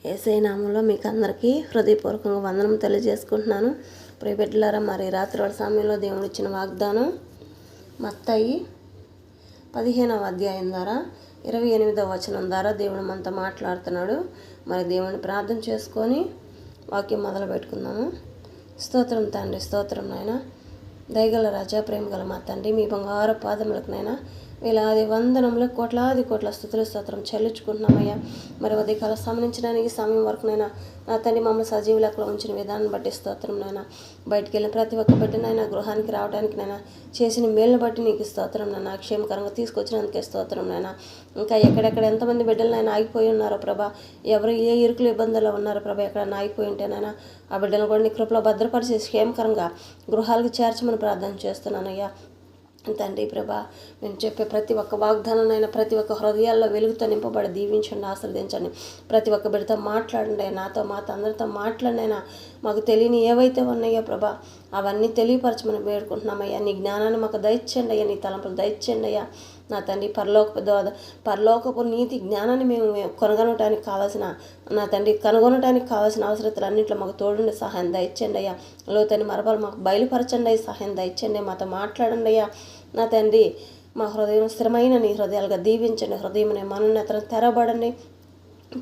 యేసయ్య నామంలో మీకు అందరికీ హృదయపూర్వకంగా వందనం తెలియజేసుకుంటున్నాను. ప్రియబిడ్డలారా, మరి రాత్రి వాళ్ళ సమయంలో దేవుడు ఇచ్చిన వాగ్దానం మత్తయి 15వ అధ్యాయం ద్వారా 28వ వచనం ద్వారా దేవుడు మనతో మాట్లాడుతున్నాడు. మరి దేవుని ప్రార్థన చేసుకొని వాక్యం మొదలు పెట్టుకుందాము. స్తోత్రం తండ్రి, స్తోత్రం నాయన, దయగల రాజా, ప్రేమ గల మా తండ్రి, మీ బంగారు పాదములకు నాయన వేలాది వందనములు కోట్లాది కోట్ల స్తుతుల స్తోత్రం చెల్లించుకుంటున్నామయ్యా. మరి ఉదయకాల సంబంధించడానికి సమయం వరకు నైనా నా తండ్రి మమ్మల్ని సజీవ లెక్కలో ఉంచిన విధానం బట్టి స్తోత్రం నాయన. బయటికి వెళ్ళిన ప్రతి ఒక్క బిడ్డనైనా గృహానికి రావడానికి నైనా చేసిన మేలును బట్టి నీకు స్తోత్రం నాయన. క్షేమకరంగా తీసుకొచ్చినందుకే స్తోత్రం నాయన. ఇంకా ఎక్కడెక్కడ ఎంతమంది బిడ్డలనైనా ఆగిపోయి ఉన్నారో ప్రభా, ఎవరు ఏ ఇరుకులు ఇబ్బందుల్లో ఉన్నారో ప్రభా, ఎక్కడైనా ఆగిపోయి ఉంటేనైనా ఆ బిడ్డలను కూడా నీ కృపలో భద్రపరిచి క్షేమకరంగా గృహాలకు చేర్చమని ప్రార్థన చేస్తున్నానయ్యా. తండ్రి ప్రభా, మేము చెప్పే ప్రతి ఒక్క వాగ్దానాన్నైనా ప్రతి ఒక్క హృదయాల్లో వెలుగుతో నింపబడి దీవించండి, ఆశీర్వదించండి. ప్రతి ఒక్క బిడ్డతో మాట్లాడండి, నాతో మాతో అందరితో మాట్లాడినైనా మాకు తెలియని ఏవైతే ఉన్నాయో ప్రభా అవన్నీ తెలియపరచమని వేడుకుంటున్నామయ్యా. నీ జ్ఞానాన్ని మాకు దయచేయండి అయ్యా, నీ తలంపులు దయచేయండి అయ్యా. నా తండ్రి పరలోకపు నీతి జ్ఞానాన్ని మేము కనుగొనటానికి కావాల్సిన అవసరతలు అన్నింటిలో మాకు తోడుండి సహాయం దయచేయండి అయ్యా. లోతని మరపాలు మాకు బయలుపరచండి అయ్యి, సహాయం దయచేయండి, మాతో మాట్లాడండి అయ్యా. నా తండ్రి మా హృదయం స్థిరమైన నీ హృదయాలుగా దీవించండి. హృదయం మనోనేత్రం తెరబడండి.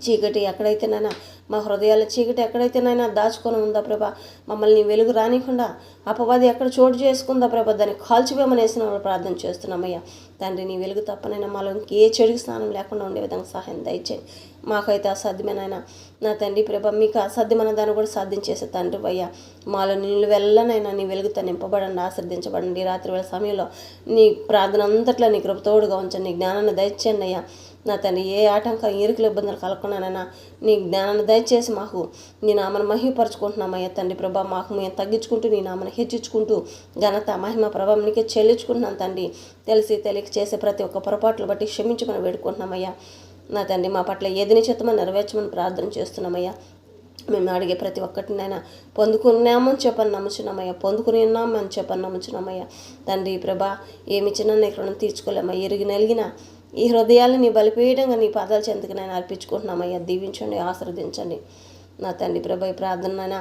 చీకటి ఎక్కడైతేనైనా మా హృదయాల చీకటి ఎక్కడైతేనైనా దాచుకొని ఉందా ప్రభా, మమ్మల్ని వెలుగు రానికుండా అపవాది ఎక్కడ చోటు చేసుకుందా ప్రభా, దాన్ని కాల్చివేమని వేసిన ప్రార్థన చేస్తున్నామయ్యా. తండ్రి నీ వెలుగు తప్పనైనా మాలో ఇంకే చెడుకు స్నానం లేకుండా ఉండే విధంగా సహాయం దయచేయండి. మాకైతే అసాధ్యమేనైనా నా తండ్రి ప్రభా, మీకు అసాధ్యమైన దాన్ని కూడా సాధించేసే తండ్రి అయ్యా. మాలో నీళ్ళు వెళ్ళనైనా నీ వెలుగుతో నింపబడండి, ఆశ్రదించబడండి. రాత్రి వేళ సమయంలో నీ ప్రార్థన అంతట్లో నీ కృప తోడుగా ఉంచండి. నీ జ్ఞానాన్ని దయచేయండి అయ్యా. నా తండ్రి ఏ ఆటంకం ఇరుకులు ఇబ్బందులు కలగకుండానైనా నీ జ్ఞానాన్ని దయచేసి మాకు నీ నామను మహిమపరుచుకుంటున్నామయ్యా. తండ్రి ప్రభా, మాకు మేము తగ్గించుకుంటూ నీ నామను హెచ్చించుకుంటూ ఘనత మహిమ ప్రభావం నీకే చెల్లించుకుంటున్నాను తండ్రి. తెలిసి తెలియక చేసే ప్రతి ఒక్క పొరపాట్లు బట్టి క్షమించమని వేడుకుంటున్నామయ్యా. నా తండ్రి మా పట్ల ఏదిని చిత్తమని నెరవేర్చమని ప్రార్థన చేస్తున్నామయ్యా. మేము అడిగే ప్రతి ఒక్కటినైనా పొందుకున్నామని చెప్పని నమ్ముచున్నామయ్యా, పొందుకుని ఉన్నామని చెప్పని నమ్ముచున్నామయ్యా. తండ్రి ప్రభా, ఏమి చిన్న నీ రుణం తీర్చుకోలేమా. ఎరిగి నలిగిన ఈ హృదయాన్ని నీ బలిపీఠంగా నీ పాదాల చెంతకు నేను అర్పించుకుంటున్నామయ్యా. దీవించండి, ఆశీర్వదించండి. నా తండ్రి ప్రభా, ఈ ప్రార్థనైనా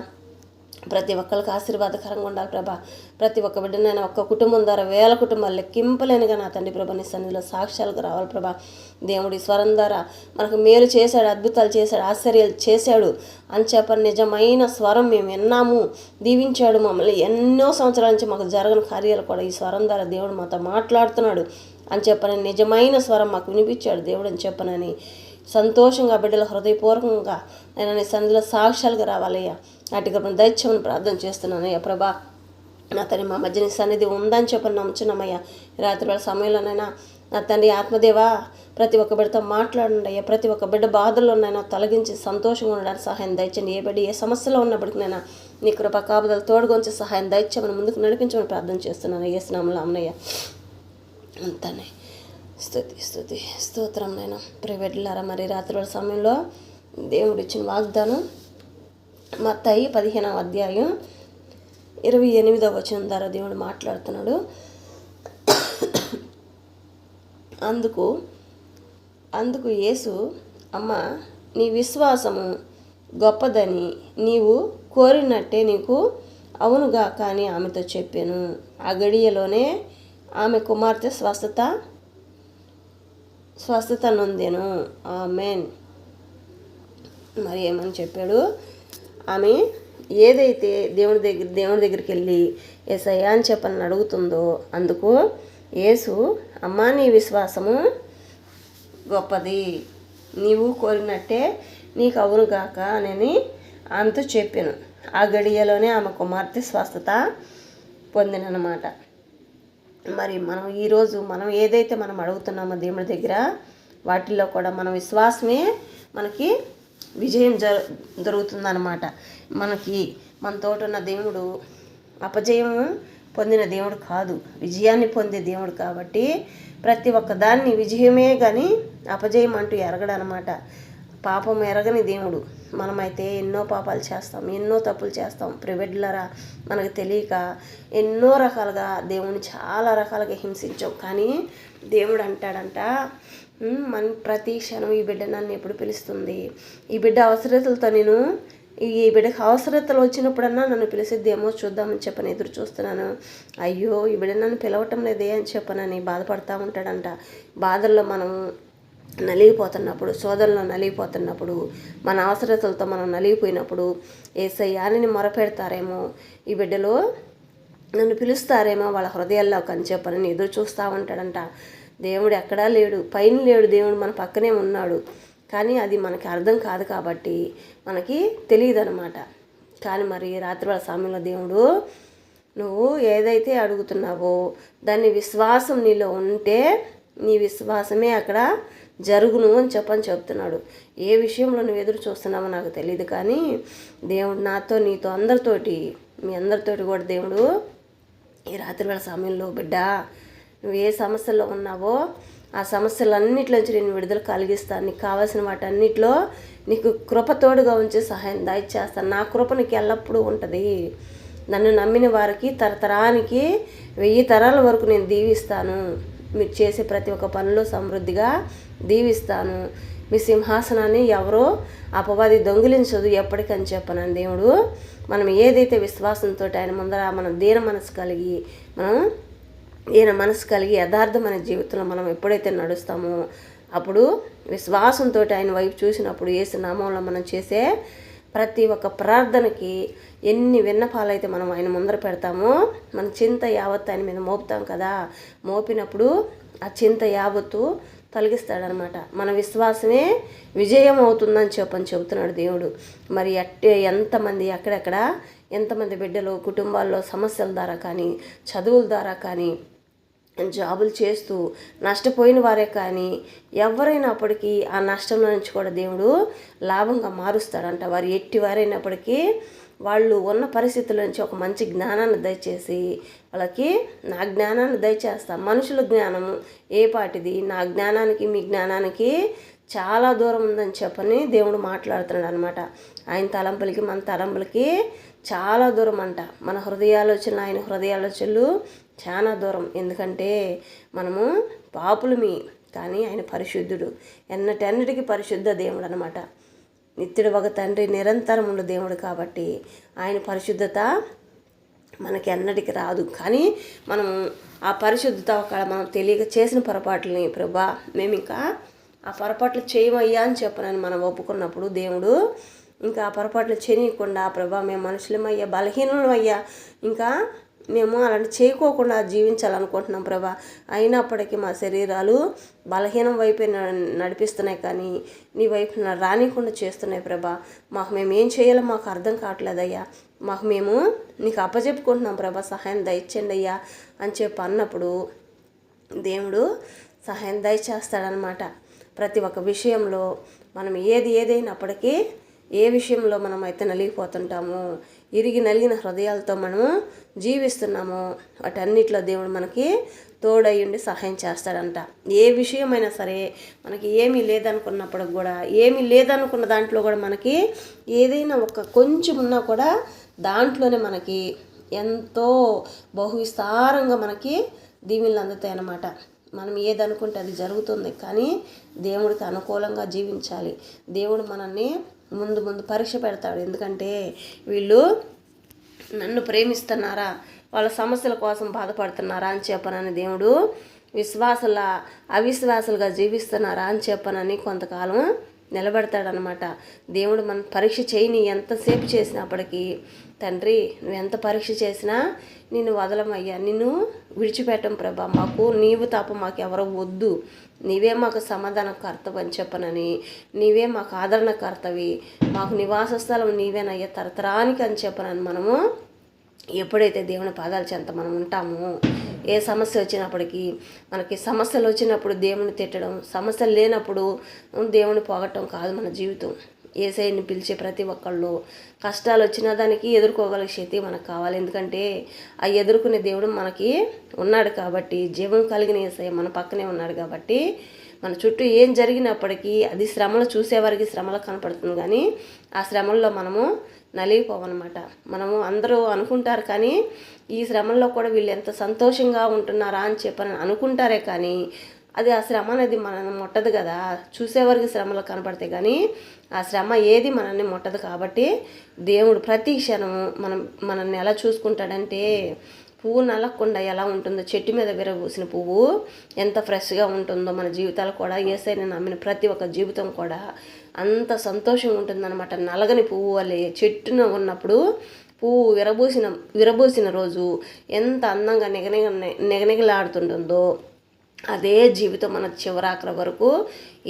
ప్రతి ఒక్కరికి ఆశీర్వాదకరంగా ఉండాలి ప్రభా. ప్రతి ఒక్క బిడ్డనైనా ఒక్క కుటుంబం ద్వారా వేల కుటుంబాలు లెక్కింపలేనుగా నా తండ్రి ప్రభా నీ సన్నిధిలో సాక్ష్యాలకు రావాలి ప్రభా. దేవుడి స్వరం ద్వారా మనకు మేలు చేశాడు, అద్భుతాలు చేశాడు, ఆశ్చర్యాలు చేశాడు అని చెప్పని నిజమైన స్వరం మేము విన్నాము. దీవించాడు మమ్మల్ని. ఎన్నో సంవత్సరాల నుంచి మాకు జరగని కార్యాలు కూడా ఈ స్వరం ద్వారా దేవుడు మాతో మాట్లాడుతున్నాడు అని చెప్పని నిజమైన స్వరం మాకు వినిపించాడు దేవుడు అని చెప్పనని సంతోషంగా బిడ్డల హృదయపూర్వకంగా నేను నీ సన్నిధిలో సాక్ష్యాలుగా రావాలయ్యా. వాటికి దైత్యమని ప్రార్థన చేస్తున్నాను అయ్యా ప్రభా. నా తండ్రి మా మధ్య నీ సన్నిధి ఉందని చెప్పని నమ్ముచున్నామయ్యా. రాత్రి వేళ సమయంలోనైనా నా తండ్రి ఆత్మదేవా ప్రతి ఒక్క బిడ్డతో మాట్లాడండి అయ్యా. ప్రతి ఒక్క బిడ్డ బాధల్లోనైనా తొలగించి సంతోషంగా ఉండడానికి సహాయం దయచండి. ఏ బిడ్డ ఏ సమస్యలో ఉన్నప్పటికైనా నీ కృప కాపుదలు తోడుగొంచి సహాయం దయచమని ముందుకు నడిపించమని ప్రార్థన చేస్తున్నాను యేసునామములో అమ్మయ్య. అంతానే స్తుతి స్తోత్రం నేను ప్రైవేట్లారా. మరి రాత్రి వేళ సమయంలో దేవుడు ఇచ్చిన వాగ్దానం మత్తయి 15వ అధ్యాయం 28వ వచనం ద్వారా దేవుడు మాట్లాడుతున్నాడు. అందుకు యేసు, అమ్మ, నీ విశ్వాసము గొప్పదని నీవు కోరినట్టే నీకు అవునుగా కానీ ఆమెతో చెప్పాను. ఆ గడియలోనే ఆమె కుమార్తె స్వస్థత నొందెను. ఆమేన్. మరి ఏమని చెప్పాడు? ఆమె ఏదైతే దేవుడి దగ్గరికి వెళ్ళి యేసయ్యా అని చెప్పని అడుగుతుందో అందుకు యేసు, అమ్మా, నీ విశ్వాసము గొప్పది, నీవు కోరినట్టే నీకు అవునుగాక అని ఆమెతో చెప్పాను. ఆ గడియలోనే ఆమె కుమార్తె స్వస్థత పొందినమాట. మరి ఈరోజు మనం ఏదైతే మనం అడుగుతున్నామో దేవుడి దగ్గర వాటిల్లో కూడా మన విశ్వాసమే మనకి విజయం దొరుకుతుందన్నమాట. మనతోటి ఉన్న దేవుడు అపజయం పొందిన దేవుడు కాదు, విజయాన్ని పొందే దేవుడు. కాబట్టి ప్రతి ఒక్క దాన్ని విజయమే కానీ అపజయం అంటూ ఎరగడనమాట. పాపం ఎరగని దేవుడు. మనమైతే ఎన్నో పాపాలు చేస్తాం, ఎన్నో తప్పులు చేస్తాం. ప్రైవేట్లరా మనకు తెలియక ఎన్నో రకాలుగా దేవుని చాలా రకాలుగా హింసించాం. కానీ దేవుడు అంటాడంట, మన ప్రతి క్షణం ఈ బిడ్డ నన్ను ఎప్పుడు పిలుస్తుంది, ఈ బిడ్డ అవసరతలతో నేను ఈ బిడ్డకు అవసరతలు వచ్చినప్పుడన్నా నన్ను పిలిచిద్దేమో చూద్దామని చెప్పని ఎదురు చూస్తున్నాను. అయ్యో ఈ బిడ్డ నన్ను పిలవటం లేదే అని చెప్పనని బాధపడతా ఉంటాడంట. బాధల్లో మనం నలిగిపోతున్నప్పుడు, సోదరులో నలిగిపోతున్నప్పుడు, మన అవసరతలతో మనం నలిగిపోయినప్పుడు యేసయ్యాని మొరపెడతారేమో, ఈ బిడ్డలో నన్ను పిలుస్తారేమో వాళ్ళ హృదయాల్లోకి అని చెప్పనని ఎదురు చూస్తూ ఉంటాడంట. దేవుడు ఎక్కడా లేడు, పైన లేడు, దేవుడు మన పక్కనే ఉన్నాడు. కానీ అది మనకి అర్థం కాదు కాబట్టి మనకి తెలియదు అనమాట. కానీ మరి రాత్రివేళ సమయంలో దేవుడు నువ్వు ఏదైతే అడుగుతున్నావో దాన్ని విశ్వాసం నీలో ఉంటే నీ విశ్వాసమే అక్కడ జరుగును అని చెప్తున్నాడు. ఏ విషయంలో నువ్వు ఎదురు చూస్తున్నావో నాకు తెలియదు, కానీ దేవుడు నాతో నీతో అందరితోటి మీ అందరితోటి కూడా దేవుడు ఈ రాత్రివేళ సమయంలో బిడ్డ నువ్వు ఏ సమస్యల్లో ఉన్నావో ఆ సమస్యలన్నిటిలోంచి నేను విడుదల కలిగిస్తాను. నీకు కావాల్సిన వాటన్నిటిలో నీకు కృపతోడుగా ఉంచి సహాయం దయచేస్తాను. నా కృప నీకు ఎల్లప్పుడూ ఉంటుంది. నన్ను నమ్మిన వారికి తరతరానికి 1000 తరాల వరకు నేను దీవిస్తాను. మీరు చేసే ప్రతి ఒక్క పనిలో సమృద్ధిగా దీవిస్తాను. మీ సింహాసనాన్ని ఎవరో అపవాది దొంగిలించదు ఎప్పటికని చెప్పనని దేవుడు మనం ఏదైతే విశ్వాసంతో ఆయన ముందర మనం దీన మనసు కలిగి యథార్థమైన జీవితంలో మనం ఎప్పుడైతే నడుస్తామో అప్పుడు విశ్వాసంతో ఆయన వైపు చూసినప్పుడు యేసు నామంలో మనం చేసే ప్రతి ఒక్క ప్రార్థనకి ఎన్ని విన్నపాలైతే మనం ఆయన ముందర పెడతామో మన చింత యావత్తు ఆయన మీద మోపుతాం కదా. మోపినప్పుడు ఆ చింత యావత్తు తొలగిస్తాడనమాట. మన విశ్వాసమే విజయం అవుతుందని చెబుతున్నాడు దేవుడు. మరి ఎంతమంది ఎక్కడెక్కడ ఎంతమంది బిడ్డలు కుటుంబాల్లో సమస్యల ద్వారా కానీ చదువుల ద్వారా కానీ జాబులు చేస్తూ నష్టపోయిన వారే కానీ ఎవరైనప్పటికీ ఆ నష్టంలో నుంచి కూడా దేవుడు లాభంగా మారుస్తాడంట. వారు ఎట్టి వారైనప్పటికీ వాళ్ళు ఉన్న పరిస్థితుల నుంచి ఒక మంచి జ్ఞానాన్ని దయచేసి వాళ్ళకి నా జ్ఞానాన్ని దయచేస్తా. మనుషుల జ్ఞానము ఏ పాటిది, నా జ్ఞానానికి మీ జ్ఞానానికి చాలా దూరం ఉందని చెప్పని దేవుడు మాట్లాడుతున్నాడు అనమాట. ఆయన తలంపులకి మన తలంపులకి చాలా దూరం అంట. మన హృదయాలోచనలు ఆయన హృదయాలోచనలు చాలా దూరం. ఎందుకంటే మనము పాపులమి, కానీ ఆయన పరిశుద్ధుడు, ఎన్నటన్నిటికీ పరిశుద్ధ దేవుడు అనమాట. నిత్యుడు ఒక తండ్రి, నిరంతరం ఉండు దేవుడు కాబట్టి ఆయన పరిశుద్ధత మనకి ఎన్నటికి రాదు. కానీ మనం ఆ పరిశుద్ధత ఒకవేళ మనం తెలియక చేసిన పొరపాట్లని ప్రభా మేము ఇంకా ఆ పొరపాట్లు చేయమయ్యా అని చెప్పనని మనం ఒప్పుకున్నప్పుడు దేవుడు ఇంకా ఆ పొరపాట్లు చేయకుండా ప్రభా మేము మనుషులమయ్యా, బలహీనమయ్యా, ఇంకా మేము అలాంటి చేయకోకుండా జీవించాలనుకుంటున్నాం ప్రభా. అయినప్పటికీ మా శరీరాలు బలహీనం వైపు నడిపిస్తున్నాయి, కానీ నీ వైపు రానికుండా చేస్తున్నాయి ప్రభా. మాకు మేము ఏం చేయాలో మాకు అర్థం కావట్లేదయ్యా. మాకు మేము నీకు అప్పచెప్పుకుంటున్నాం ప్రభా, సహాయం దయచేయండి అయ్యా అని చెప్పి అన్నప్పుడు దేవుడు సహాయం దయచేస్తాడనమాట. ప్రతి ఒక్క విషయంలో మనం ఏదైనప్పటికీ ఏ విషయంలో మనం అయితే నలిగిపోతుంటామో, నలిగిన హృదయాలతో మనము జీవిస్తున్నామో వాటన్నిటిలో దేవుడు మనకి తోడయ్యుండి సహాయం చేస్తాడంట. ఏ విషయమైనా సరే మనకి ఏమీ లేదనుకున్నప్పుడు కూడా, ఏమీ లేదనుకున్న దాంట్లో కూడా మనకి ఏదైనా ఒక కొంచెం ఉన్నా కూడా దాంట్లోనే మనకి ఎంతో బహువిస్తారంగా మనకి దీవెనలు అందుతాయి అన్నమాట. మనం ఏదనుకుంటే అది జరుగుతుంది, కానీ దేవుడికి అనుకూలంగా జీవించాలి. దేవుడు మనల్ని ముందు పరీక్ష పెడతాడు. ఎందుకంటే వీళ్ళు నన్ను ప్రేమిస్తున్నారా, వాళ్ళ సమస్యల కోసం బాధపడుతున్నారా అని చెప్పనని దేవుడు అవిశ్వాసులుగా జీవిస్తున్నారా అని చెప్పనని కొంతకాలం నిలబెడతాడనమాట. దేవుడు మన పరీక్ష చేయని ఎంతసేపు చేసినప్పటికీ తండ్రి నువ్వు ఎంత పరీక్ష చేసినా నిన్ను వదలమయ్యా, నిన్ను విడిచిపెట్టం ప్రభా, మాకు నీవు తప్ప మాకు ఎవరో వద్దు, నీవే మాకు సమాధానకర్తవి అని చెప్పనని, నీవే మాకు ఆదరణకర్తవి, మాకు నివాస స్థలం నీవేనయ్యా తరతరానికి అని చెప్పనని మనము ఎప్పుడైతే దేవుని పాదాల చెంత మనం ఉంటామో, ఏ సమస్య వచ్చినప్పటికీ మనకి సమస్యలు వచ్చినప్పుడు దేవుని తిట్టడం, సమస్యలు లేనప్పుడు దేవుని పొగటం కాదు మన జీవితం. యేసయ్యని పిలిచే ప్రతి ఒక్కళ్ళు కష్టాలు వచ్చిన దానికి ఎదుర్కోగల శక్తి మనకు కావాలి. ఎందుకంటే ఆ ఎదుర్కొనే దేవుడు మనకి ఉన్నాడు కాబట్టి, జీవం కలిగిన యేసయ్య మన పక్కనే ఉన్నాడు కాబట్టి మన చుట్టూ ఏం జరిగినప్పటికీ అది శ్రమలు చూసేవారికి శ్రమలు కనపడుతుంది, కానీ ఆ శ్రమల్లో మనము నలిగిపోవన్నమాట. మనము అందరూ అనుకుంటారు, కానీ ఈ శ్రమల్లో కూడా వీళ్ళు ఎంత సంతోషంగా ఉంటున్నారా అని చెప్పని అనుకుంటారే, కానీ అది ఆ శ్రమ అనేది మనల్ని ముట్టదు కదా, చూసేవారికి శ్రమలు కనపడతాయి కానీ ఆ శ్రమ ఏది మనల్ని ముట్టదు. కాబట్టి దేవుడు ప్రతి క్షణము మనల్ని ఎలా చూసుకుంటాడంటే, పువ్వు నలగకుండా ఎలా ఉంటుందో, చెట్టు మీద విరబూసిన పువ్వు ఎంత ఫ్రెష్గా ఉంటుందో, మన జీవితాలు కూడా యేసయ్యని నమ్మిన ప్రతి ఒక్క జీవితం కూడా అంత సంతోషంగా ఉంటుందన్నమాట. నలగని పువ్వు వల్లే చెట్టున ఉన్నప్పుడు పువ్వు విరబూసిన రోజు ఎంత అందంగా నిగనిగలాడుతుంటుందో, అదే జీవితం మన చివరాఖరి వరకు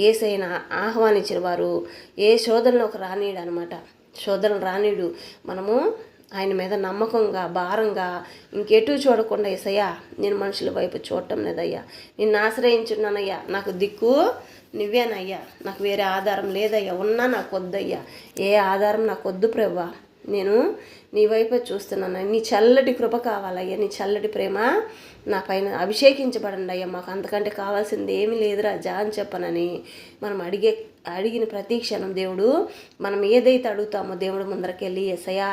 యేసయ్యను ఆహ్వానించిన వారు ఏ శోధనలోకి రానీడు అనమాట. శోధన రానీడు. మనము ఆయన మీద నమ్మకంగా, భారంగా ఇంకెటూ చూడకుండా, యేసయ్యా నేను మనుషుల వైపు చూడటం లేదయ్యా, నిన్ను ఆశ్రయించున్నానయ్యా, నాకు దిక్కు నువ్వేనయ్యా, నాకు వేరే ఆధారం లేదయ్యా, ఉన్నా నాకు వద్దయ్యా, ఏ ఆధారం నాకు వద్దు ప్రభువా, నేను నీ వైపే చూస్తున్నాను, నీ చల్లటి కృప కావాలయ్యా, నీ చల్లటి ప్రేమ నా పైన అభిషేకించబడండి అయ్యా, మాకు అంతకంటే కావాల్సింది ఏమీ లేదు రాజా అని చెప్పనని మనం అడిగిన ప్రతి క్షణం దేవుడు మనం ఏదైతే అడుగుతామో దేవుడు ముందరకెళ్ళి, యేసయ్యా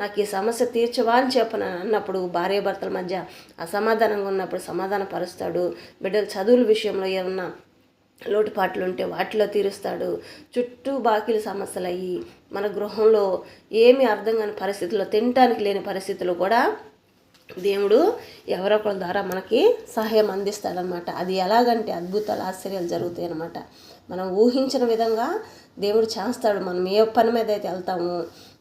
నాకు ఈ సమస్య తీర్చవా అని చెప్పను అన్నప్పుడు, భార్యాభర్తల మధ్య అసమాధానంగా ఉన్నప్పుడు సమాధాన పరుస్తాడు. బిడ్డల చదువుల విషయంలో ఏమన్నా లోటుపాట్లు ఉంటే వాటిలో తీరుస్తాడు. చుట్టూ బాకీల సమస్యలు అయ్యి మన గృహంలో ఏమీ అర్థం కాని పరిస్థితుల్లో, తినటానికి లేని పరిస్థితుల్లో కూడా దేవుడు ఎవరొకరి ద్వారా మనకి సహాయం అందిస్తాడనమాట. అది ఎలాగంటే అద్భుతాలు, ఆశ్చర్యాలు జరుగుతాయి అన్నమాట. మనం ఊహించిన విధంగా దేవుడు చేస్తాడు. మనం ఏ పని మీద అయితే వెళ్తామో,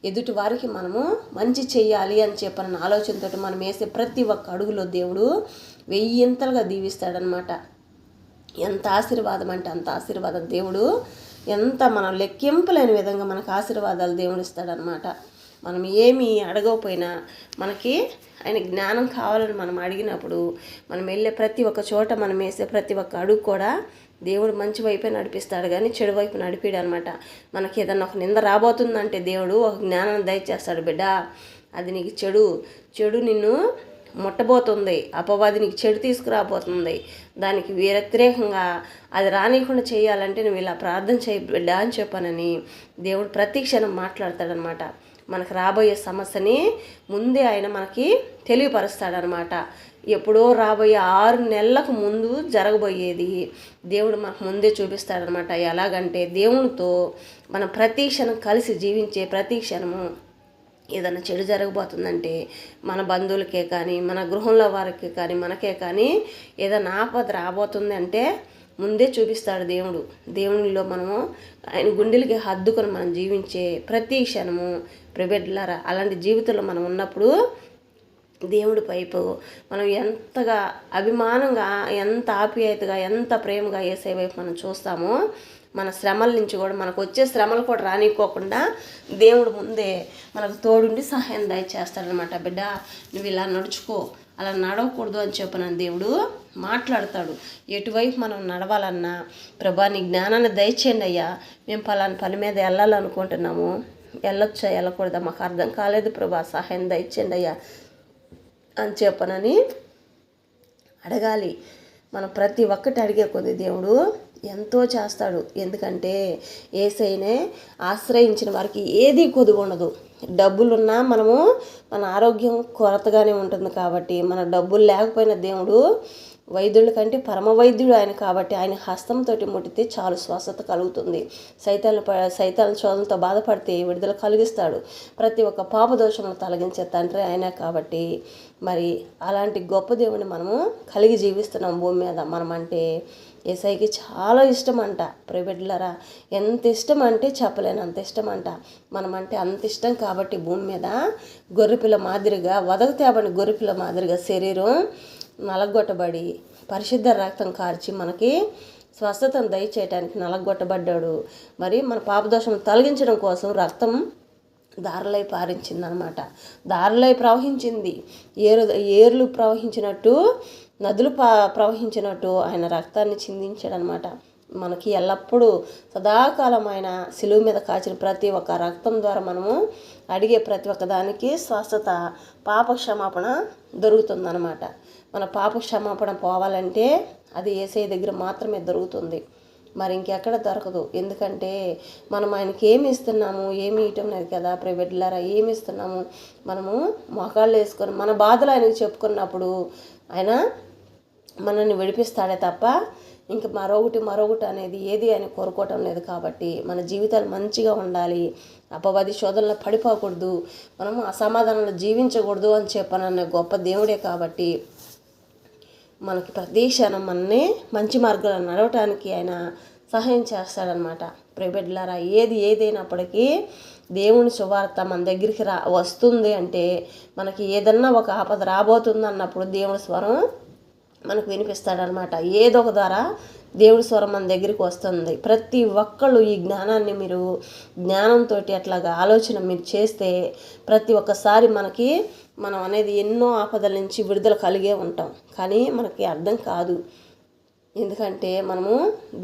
ఎదుటి వారికి మనము మంచి చెయ్యాలి అని చెప్పిన ఆలోచనతో మనం వేసే ప్రతి ఒక్క అడుగులో దేవుడు 1000 దీవిస్తాడనమాట. ఎంత ఆశీర్వాదం అంటే అంత ఆశీర్వాదం దేవుడు, ఎంత మనం లెక్కింపులేని విధంగా మనకు ఆశీర్వాదాలు దేవుడు ఇస్తాడనమాట. మనం ఏమి అడగకపోయినా మనకి ఆయన జ్ఞానం కావాలని మనం అడిగినప్పుడు, మనం వెళ్ళే ప్రతి ఒక్క చోట, మనం వేసే ప్రతి ఒక్క అడుగు కూడా దేవుడు మంచి వైపే నడిపిస్తాడు కానీ చెడు వైపు నడిపాడు అనమాట. మనకి ఏదన్నా ఒక నింద రాబోతుందంటే దేవుడు ఒక జ్ఞానాన్ని దయచేస్తాడు. బిడ్డ, అది నీకు చెడు నిన్ను ముట్టబోతుంది, అపవాది నీకు చెడు తీసుకురాబోతుంది, దానికి వ్యతిరేకంగా అది రానియకుండా చేయాలంటే నువ్వు ఇలా ప్రార్థన చేయి బిడ్డ అని చెప్పానని దేవుడు ప్రతి క్షణం మాట్లాడతాడనమాట. మనకు రాబోయే సమస్యని ముందే ఆయన మనకి తెలియపరుస్తాడనమాట. ఎప్పుడో రాబోయే 6 నెలలకు ముందు జరగబోయేది దేవుడు మనకు ముందే చూపిస్తాడనమాట. ఎలాగంటే దేవునితో మనం ప్రతి క్షణం కలిసి జీవించే ప్రతి క్షణము ఏదైనా చెడు జరగబోతుందంటే, మన బంధువులకే కానీ, మన గృహంలో వారికి కానీ, మనకే కానీ ఏదైనా ఆపద రాబోతుంది అంటే ముందే చూపిస్తాడు దేవుడు. దేవునిలో మనము ఆయన గుండెలకి హద్దుకొని మనం జీవించే ప్రతి క్షణము ప్రిబిడ్డలారా, అలాంటి జీవితంలో మనం ఉన్నప్పుడు దేవుడి వైపు మనం ఎంతగా అభిమానంగా, ఎంత ఆప్యాయతగా, ఎంత ప్రేమగా యేసయ్య వైపు మనం చూస్తామో, మన శ్రమల నుంచి కూడా, మనకు వచ్చే శ్రమలు కూడా రానికోకుండా దేవుడు ముందే మనకు తోడుండి సహాయం దయచేస్తాడనమాట. బిడ్డ, నువ్వు ఇలా నడుచుకో, అలా నడవకూడదు అని చెప్పిన దేవుడు మాట్లాడతాడు. ఎటువైపు మనం నడవాలన్నా, ప్రభా నీ జ్ఞానాన్ని దయచేయండి అయ్యా, మేము పలానా పని మీద వెళ్ళాలనుకుంటున్నాము, వెళ్ళొచ్చా వెళ్ళకూడదా మాకు అర్థం కాలేదు ప్రభా, సహాయం దయచేయండి అయ్యా అని చెప్పనని అడగాలి. మనం ప్రతి ఒక్కటి అడిగే కొద్ది దేవుడు ఎంతో చేస్తాడు. ఎందుకంటే యేసయ్యనే ఆశ్రయించిన వారికి ఏది కొదువు ఉండదు. డబ్బులున్నా మనము, మన ఆరోగ్యం కొరతగానే ఉంటుంది కాబట్టి, మన డబ్బులు లేకపోయిన దేవుడు వైద్యుల కంటే పరమ వైద్యుడు ఆయన కాబట్టి, ఆయన హస్తంతో ముట్టితే చాలు స్వస్థత కలుగుతుంది. సైతాన్ శోధనతో బాధపడితే విడుదల కలిగిస్తాడు. ప్రతి ఒక్క పాపదోషమును తొలగించే తండ్రి ఆయన కాబట్టి, మరి అలాంటి గొప్ప దేవుని మనము కలిగి జీవిస్తున్నాం భూమి మీద. మనమంటే యేసయ్యకి చాలా ఇష్టం అంట. ప్రిబిడ్డలారా, ఎంత ఇష్టం అంటే చెప్పలేను, అంత ఇష్టం అంట. మనమంటే అంత ఇష్టం కాబట్టి భూమి మీద గొర్రెపిల్ల మాదిరిగా, వదకు తేబడిన గొర్రెపిల్ల మాదిరిగా శరీరం నలగొట్టబడి పరిశుద్ధ రక్తం కార్చి మనకి స్వస్థతను దయచేయటానికి నలగొట్టబడ్డాడు. మరి మన పాపదోషం తొలగించడం కోసం రక్తం దారులై పారించిందనమాట. దారులై ప్రవహించింది. ఏర్లు ప్రవహించినట్టు, నదులు ప్రవహించినట్టు ఆయన రక్తాన్ని చిందించాడనమాట. మనకి ఎల్లప్పుడూ సదాకాలం ఆయన శిలువ మీద కాచిన ప్రతి ఒక్క రక్తం ద్వారా మనము అడిగే ప్రతి ఒక్క దానికి స్వస్థత, పాప క్షమాపణ దొరుకుతుందన్నమాట. మన పాప క్షమాపణ పోవాలంటే అది యేసయ్య దగ్గర మాత్రమే దొరుకుతుంది, మరి ఇంకెక్కడ దొరకదు. ఎందుకంటే మనం ఆయనకి ఏమి ఇస్తున్నాము, ఏమి ఇవ్వటం లేదు కదా ప్రైవేట్లారా. ఏమి ఇస్తున్నాము, మనము మొఖాళ్ళు వేసుకొని మన బాధలు ఆయనకు చెప్పుకున్నప్పుడు ఆయన మనల్ని విడిపిస్తాడే తప్ప ఇంకా మరొకటి అనేది ఏది ఆయన కోరుకోవటం లేదు. కాబట్టి మన జీవితాలు మంచిగా ఉండాలి, అపవాది శోధనలో పడిపోకూడదు, మనం అసమాధానంలో జీవించకూడదు అని చెప్పనన్న గొప్ప దేవుడే. కాబట్టి మనకి ప్రతి క్షణం మనని మంచి మార్గాలను నడవటానికి ఆయన సహాయం చేస్తాడనమాట. ప్రియబిడ్డలారా, ఏదైనప్పటికీ దేవుని సువార్త మన దగ్గరికి వస్తుంది అంటే, మనకి ఏదన్నా ఒక ఆపద రాబోతుంది అన్నప్పుడు దేవుని స్వరం మనకు వినిపిస్తాడనమాట. ఏదో ఒక ద్వారా దేవుడి స్వరం మన దగ్గరికి వస్తుంది. ప్రతి ఒక్కళ్ళు ఈ జ్ఞానాన్ని మీరు జ్ఞానంతో అట్లాగా ఆలోచన మీరు చేస్తే ప్రతి ఒక్కసారి మనం అనేది ఎన్నో ఆపదల నుంచి విడుదల కలిగే ఉంటాం. కానీ మనకి అర్థం కాదు. ఎందుకంటే మనము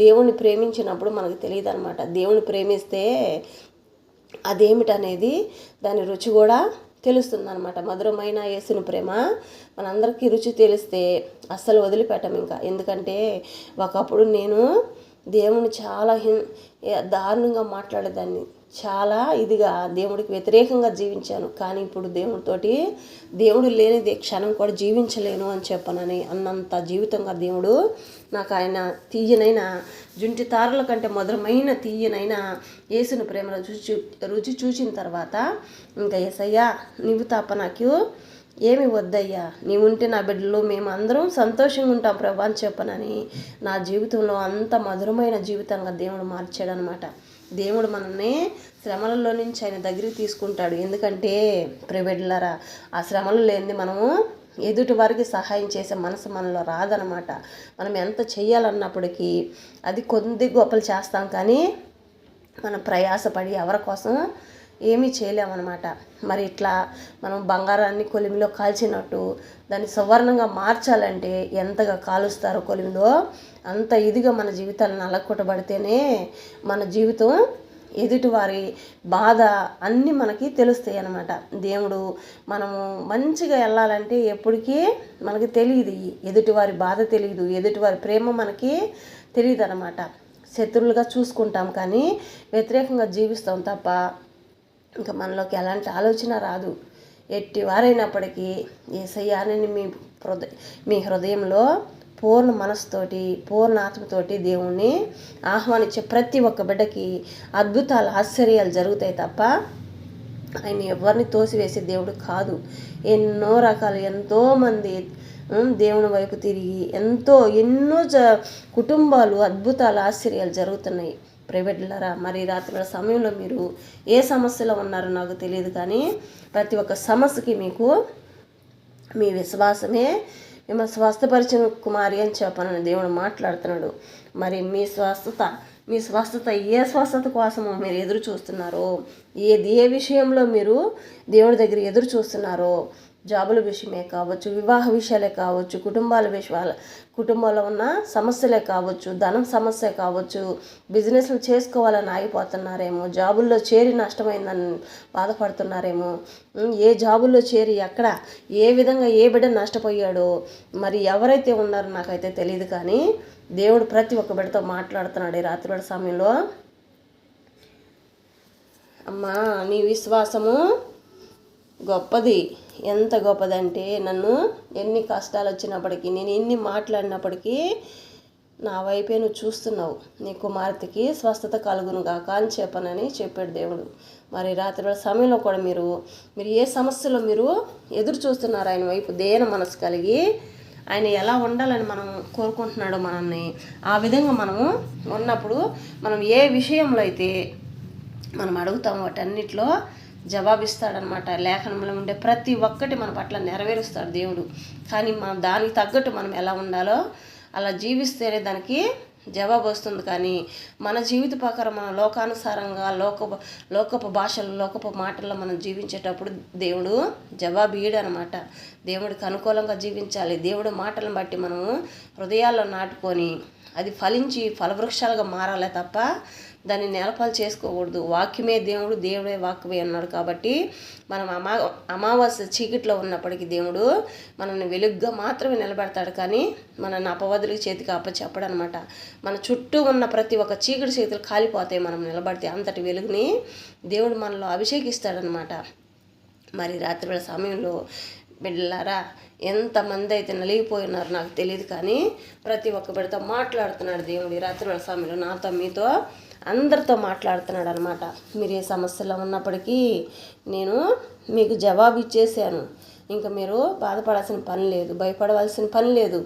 దేవుణ్ణి ప్రేమించినప్పుడు మనకు తెలియదు అనమాట. దేవుని ప్రేమిస్తే అదేమిటనేది దాని రుచి కూడా తెలుస్తుంది అనమాట. మధురమైన యేసుని ప్రేమ మనందరికీ రుచి తెలిస్తే అస్సలు వదిలిపెట్టం ఇంకా. ఎందుకంటే ఒకప్పుడు నేను దేవుని చాలా దారుణంగా మాట్లాడేదాన్ని, చాలా ఇదిగా దేవుడికి వ్యతిరేకంగా జీవించాను. కానీ ఇప్పుడు దేవుడు లేనిది క్షణం కూడా జీవించలేను అని చెప్పనని అన్నంత జీవితంగా దేవుడు నాకు ఆయన తీయనైన జుంటి తారల కంటే మధురమైన తీయనైన యేసుని ప్రేమను రుచి చూసిన తర్వాత ఇంకా యేసయ్యా నీవు తప్ప నాకు ఏమి వద్దయ్యా, నీవుంటే నా బిడ్డలు మేము అందరం సంతోషంగా ఉంటాం ప్రభా అని చెప్పనని నా జీవితంలో అంత మధురమైన జీవితంగా దేవుడు మార్చాడనమాట. దేవుడు మనల్ని శ్రమలలో నుంచి ఆయన దగ్గరికి తీసుకుంటాడు. ఎందుకంటే ప్రియబిడ్డలారా, ఆ శ్రమలు లేనిది మనము ఎదుటి వారికి సహాయం చేసే మనసు మనలో రాదనమాట. మనం ఎంత చెయ్యాలన్నప్పటికీ అది కొద్ది గొప్పలు చేస్తాం, కానీ మనం ప్రయాసపడి ఎవరి కోసం ఏమీ చేయలేమన్నమాట. మరి ఇట్లా మనం బంగారాన్ని కొలిమిలో కాల్చినట్టు దాన్ని సువర్ణంగా మార్చాలంటే ఎంతగా కాలుస్తారో కొలిమిలో, అంత ఇదిగా మన జీవితాలను అలక్కొట్టబడితేనే మన జీవితం ఎదుటివారి బాధ అన్నీ మనకి తెలుస్తాయి అన్నమాట. దేవుడు మనము మంచిగా వెళ్ళాలంటే ఎప్పటికీ మనకి తెలియదు, ఎదుటివారి బాధ తెలియదు, ఎదుటివారి ప్రేమ మనకి తెలియదు అన్నమాట. శత్రువులుగా చూసుకుంటాం కానీ వ్యతిరేకంగా జీవిస్తాం తప్ప ఇంకా మనలోకి ఎలాంటి ఆలోచన రాదు. ఎట్టి వారైనప్పటికీ యేసయ్యాని మీ హృదయంలో పూర్ణ మనసుతోటి పూర్ణ ఆత్మతోటి దేవుణ్ణి ఆహ్వానించే ప్రతి ఒక్క బిడ్డకి అద్భుతాలు ఆశ్చర్యాలు జరుగుతాయి తప్ప ఆయన ఎవరిని తోసివేసే దేవుడు కాదు. ఎన్నో రకాలు ఎంతోమంది దేవుని వైపు తిరిగి ఎన్నో కుటుంబాలు అద్భుతాలు ఆశ్చర్యాలు జరుగుతున్నాయి. ప్రైవేట్లరా, మరి రాత్రి సమయంలో మీరు ఏ సమస్యలో ఉన్నారో నాకు తెలియదు, కానీ ప్రతి ఒక్క సమస్యకి మీకు మీ విశ్వాసమే మిమ్మల్ని స్వస్థపరిచిన కుమారి అని చెప్పనని దేవుడు మాట్లాడుతున్నాడు. మరి మీ స్వస్థత ఏ స్వస్థత కోసమో మీరు ఎదురు చూస్తున్నారో, ఏ విషయంలో మీరు దేవుడి దగ్గర ఎదురు చూస్తున్నారో, జాబుల విషయమే కావచ్చు, వివాహ విషయాలే కావచ్చు, కుటుంబాల్లో ఉన్న సమస్యలే కావచ్చు, ధనం సమస్య కావచ్చు, బిజినెస్లు చేసుకోవాలని ఆగిపోతున్నారేమో, జాబుల్లో చేరి నష్టమైందని బాధపడుతున్నారేమో, ఏ జాబుల్లో చేరి ఎక్కడ ఏ విధంగా ఏ బిడ్డ నష్టపోయాడో మరి ఎవరైతే ఉన్నారో నాకైతే తెలియదు, కానీ దేవుడు ప్రతి ఒక్క బిడ్డతో మాట్లాడుతున్నాడు ఈ రాత్రి సమయంలో. అమ్మా, నీ విశ్వాసము గొప్పది. ఎంత గొప్పదంటే, నన్ను ఎన్ని కష్టాలు వచ్చినప్పటికీ, నేను ఎన్ని మాట్లాడినప్పటికీ నా వైపే నువ్వు చూస్తున్నావు, నీ కుమార్తెకి స్వస్థత కలుగును గాక అని చెప్పనని చెప్పాడు దేవుడు. మరి రాత్రి సమయంలో కూడా మీరు ఏ సమస్యలో మీరు ఎదురు చూస్తున్నారు ఆయన వైపు దేన మనసు కలిగి ఆయన ఎలా ఉండాలని మనం కోరుకుంటున్నాడో మనల్ని ఆ విధంగా మనము ఉన్నప్పుడు మనం ఏ విషయంలో అయితే మనం అడుగుతామో వాటన్నిటిలో జవాబిస్తాడనమాట. లేఖనంలో ఉండే ప్రతి ఒక్కటి మన పట్ల నెరవేరుస్తాడు దేవుడు. కానీ మనం దానికి తగ్గట్టు మనం ఎలా ఉండాలో అలా జీవిస్తేనే దానికి జవాబు వస్తుంది. కానీ మన జీవిత ప్రకారం మన లోకానుసారంగా లోకపు భాషలు లోకపు మాటల్లో మనం జీవించేటప్పుడు దేవుడు జవాబు ఇయ్యడనమాట. దేవుడికి అనుకూలంగా జీవించాలి. దేవుడు మాటలను బట్టి మనము హృదయాల్లో నాటుకొని అది ఫలించి ఫలవృక్షాలుగా మారాలే తప్ప దాన్ని నేలపాలు చేసుకోకూడదు. వాక్యమే దేవుడు, దేవుడే వాక్యమే అన్నాడు. కాబట్టి మనం అమావాస్య చీకట్లో ఉన్నప్పటికీ దేవుడు మనల్ని వెలుగ్గా మాత్రమే నిలబెడతాడు, కానీ మనల్ని అపవాదులకి చేతికి అప్పచెప్పడనమాట. మన చుట్టూ ఉన్న ప్రతి ఒక్క చీకటి చేతులు కాలిపోతాయి మనం నిలబడితే. అంతటి వెలుగుని దేవుడు మనలో అభిషేకిస్తాడనమాట. మరి రాత్రివేళ సమయంలో బిడ్డలారా, ఎంతమంది అయితే నలిగిపోయినారు నాకు తెలియదు, కానీ ప్రతి ఒక్క బిడ్డతో మాట్లాడుతున్నాడు దేవుడు ఈ రాత్రి సమయంలో. నాతో మీతో అందరితో మాట్లాడుతున్నాడు అనమాట. మీరు ఏ సమస్యలో ఉన్నప్పటికీ నేను మీకు జవాబు ఇచ్చేసాను, ఇంకా మీరు బాధపడాల్సిన పని లేదు, భయపడవలసిన పని లేదు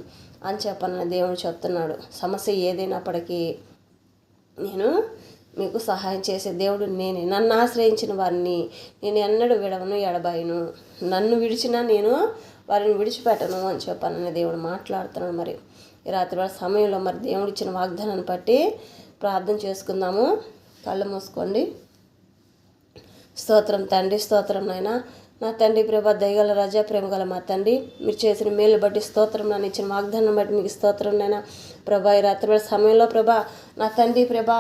అని చెప్పని దేవుడు చెప్తున్నాడు. సమస్య ఏదైనప్పటికీ నేను మీకు సహాయం చేసే దేవుడు నేనే. నన్ను ఆశ్రయించిన వారిని నేను ఎన్నడూ విడవను, ఎడబాయను. నన్ను విడిచినా నేను వారిని విడిచిపెట్టను అని చెప్పానని దేవుడు మాట్లాడుతున్నాడు. మరి ఈ రాత్రి సమయంలో మరి దేవుడు ఇచ్చిన వాగ్దానాన్ని బట్టి ప్రార్థన చేసుకుందాము. కళ్ళు మూసుకోండి. స్తోత్రం తండ్రి, స్తోత్రం నాయనా. నా తండ్రి ప్రభా, దయగల రాజా, ప్రేమగల మా తండ్రి, మీరు చేసిన మేలు బట్టి స్తోత్రం, నన్ను ఇచ్చిన వాగ్దానం బట్టి మీకు స్తోత్రం నైనా ప్రభా. ఈ రాత్రి సమయంలో ప్రభా, నా తండ్రి ప్రభా,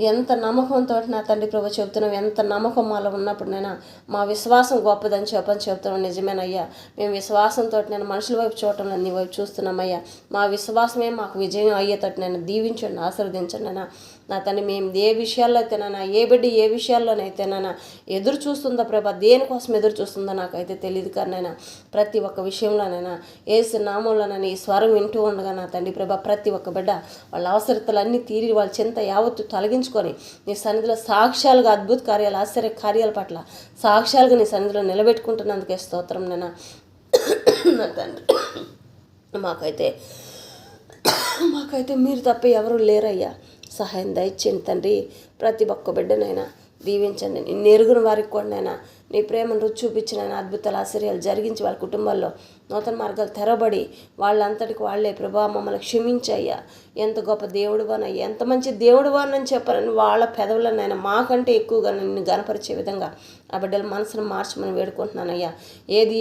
ఎంత నమ్మకంతో నా తండ్రి ప్రభా చెబుతున్నాం, ఎంత నమ్మకం మాలో ఉన్నప్పుడు నైనా మా విశ్వాసం గొప్పదని చెప్తున్నాం. నిజమేనయ్యా, మేము విశ్వాసంతో నేను మనుషుల వైపు చూడటం నీ వైపు చూస్తున్నామయ్యా. మా విశ్వాసమే మాకు విజయం అయ్యేటట్టు నేను దీవించండి, ఆశీర్వదించండి నైనా. నా తండ్రి మేము ఏ విషయాల్లో అయితేనైనా, ఏ బిడ్డ ఏ విషయాల్లోనైతేనైనా ఎదురు చూస్తుందా ప్రభా, దేనికోసం ఎదురు చూస్తుందో నాకైతే తెలియదు, కానీ ప్రతి ఒక్క విషయంలోనైనా ఏసు నామంలోనైనా ఈ స్వరం వింటూ ఉండగా నా తండ్రి ప్రభా, ప్రతి ఒక్క బిడ్డ వాళ్ళ అవసరతలన్నీ తీరి వాళ్ళ చింత యావత్తు తొలగించుకొని నీ సన్నిధిలో సాక్ష్యాలుగా అద్భుత కార్యాలు, ఆశ్చర్య కార్యాల పట్ల సాక్ష్యాలుగా నీ సన్నిధిలో నిలబెట్టుకుంటున్నందుకే స్తోత్రం నైనా. నా తండ్రి మాకైతే మీరు తప్ప ఎవరు లేరయ్యా. సహాయం దయచేయండి తండ్రి. ప్రతి ఒక్క బిడ్డనైనా దీవించండి. నిన్ను ఎరుగున వారికి కూడా నీ ప్రేమను రుచి చూపించిన అద్భుతాలు, ఆశ్చర్యాలు జరిగించి వాళ్ళ కుటుంబాల్లో నూతన మార్గాలు తెరబడి వాళ్ళంతటికి వాళ్ళే ప్రభా మమ్మల్ని క్షమించయ్యా, ఎంత గొప్ప దేవుడువానయ్యా, ఎంత మంచి దేవుడువానని చెప్పారని వాళ్ళ పెదవులనైనా మాకంటే ఎక్కువగా నిన్ను గనపరిచే విధంగా ఆ బిడ్డల మనసును మార్చమని వేడుకుంటున్నానయ్యా.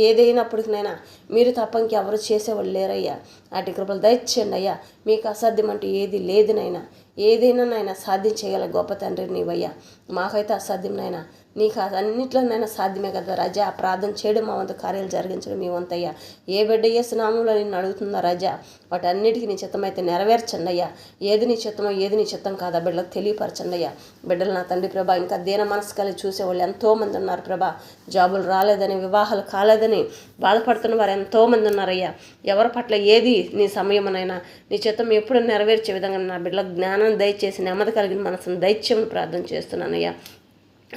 ఏదైనప్పటికైనా మీరు తప్ప ఇంకెవరు చేసేవాళ్ళు లేరయ్యా. అటు కృపలు దయచేయండి అయ్యా. మీకు అసాధ్యం అంటూ ఏది లేదునైనా, ఏదైనా నాయన సాధ్యం చేయగల గొప్ప తండ్రి నీవయ్యా. మాకైతే అసాధ్యం నాయన, నీకు అన్నింటిలోనైనా సాధ్యమే కదా రాజా. ప్రార్థన చేయడం మా వంతు, కార్యాలు జరిగించడం మీ వంతయ్యా. ఏ బిడ్డ ఏ స్నామంలో నిన్ను అడుగుతుందా రాజా, వాటి అన్నిటికీ నీ చిత్తం అయితే నెరవేర్చండి అయ్యా. ఏది నీ చిత్తమో ఏది నీ చిత్తం కాదా బిడ్డలకు తెలియపరచండి అయ్యా. బిడ్డలు నా తండ్రి ప్రభా, ఇంకా దీన మనసు కలిగి చూసేవాళ్ళు ఎంతోమంది ఉన్నారు ప్రభా. జాబులు రాలేదని, వివాహాలు కాలేదని బాధపడుతున్న వారు ఎంతోమంది ఉన్నారయ్యా. ఎవరి పట్ల ఏది నీ సమయమునైనా నీ చిత్తం ఎప్పుడు నెరవేర్చే విధంగా నా బిడ్డలకు జ్ఞానం దయచేసి, నెమ్మది కలిగిన మనసును దయచేయమని ప్రార్థన చేస్తున్నానయ్యా.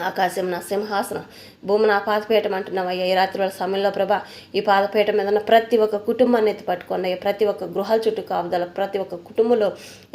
ఆకాశం నా సింహాసనం, భూమి నా పాదపీఠం అంటున్నావయ్యా. ఈ రాత్రి వాళ్ళ సమయంలో ప్రభా, ఈ పాదపీఠం మీద ఉన్న ప్రతి ఒక్క కుటుంబాన్ని ఎత్తి పట్టుకోండి అయ్యా. ప్రతి ఒక్క గృహాల చుట్టూ కాపుదల, ప్రతి ఒక్క కుటుంబంలో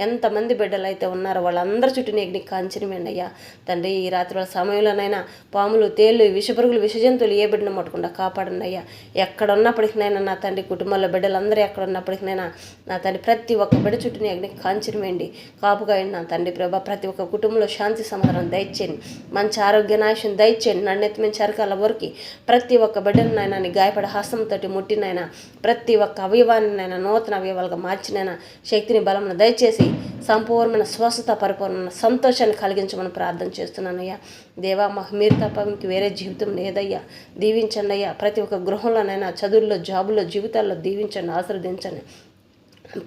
ఎంతమంది బిడ్డలు అయితే ఉన్నారో వాళ్ళందరి చుట్టూ నీకు కాంచిన వెండయ్యా తండ్రి. ఈ రాత్రి వాళ్ళ సమయంలోనైనా పాములు, తేళ్ళు, విషపురుగులు, విషజంతువులు ఏ బిడ్డను ముట్టకుండా కాపాడండి అయ్యా. ఎక్కడ ఉన్నప్పటికైనా నా తండ్రి కుటుంబంలో బిడ్డలందరూ ఎక్కడ ఉన్నప్పటికైనా నా తండ్రి ప్రతి ఒక్క బిడ్డ చుట్టూ నీకు కాంచిన వేయండి, కాపుగా నా తండ్రి ప్రభా. ప్రతి ఒక్క కుటుంబంలో శాంతి సమాధానం దయచేయండి, మంచి ఆరోగ్య నాశం దయచేయండి. నన్నెత్తిమైన చరకాల వరకు ప్రతి ఒక్క బిడ్డను నాయన నీ గాయపడ హస్తంతో ముట్టినైనా ప్రతి ఒక్క అవయవాన్ని నైనా నూతన అవయవాలుగా మార్చినైనా శక్తిని, బలమును దయచేసి సంపూర్ణమైన స్వస్థత, పరిపూర్ణమైన సంతోషాన్ని కలిగించమని ప్రార్థన చేస్తున్నానయ్యా. దేవా, మాకు మీరు తప్ప ఇంక వేరే జీవితం లేదయ్యా. దీవించండి అయ్యా. ప్రతి ఒక్క గృహంలోనైనా, చదువుల్లో, జాబుల్లో, జీవితాల్లో దీవించండి, ఆశీర్వదించండి.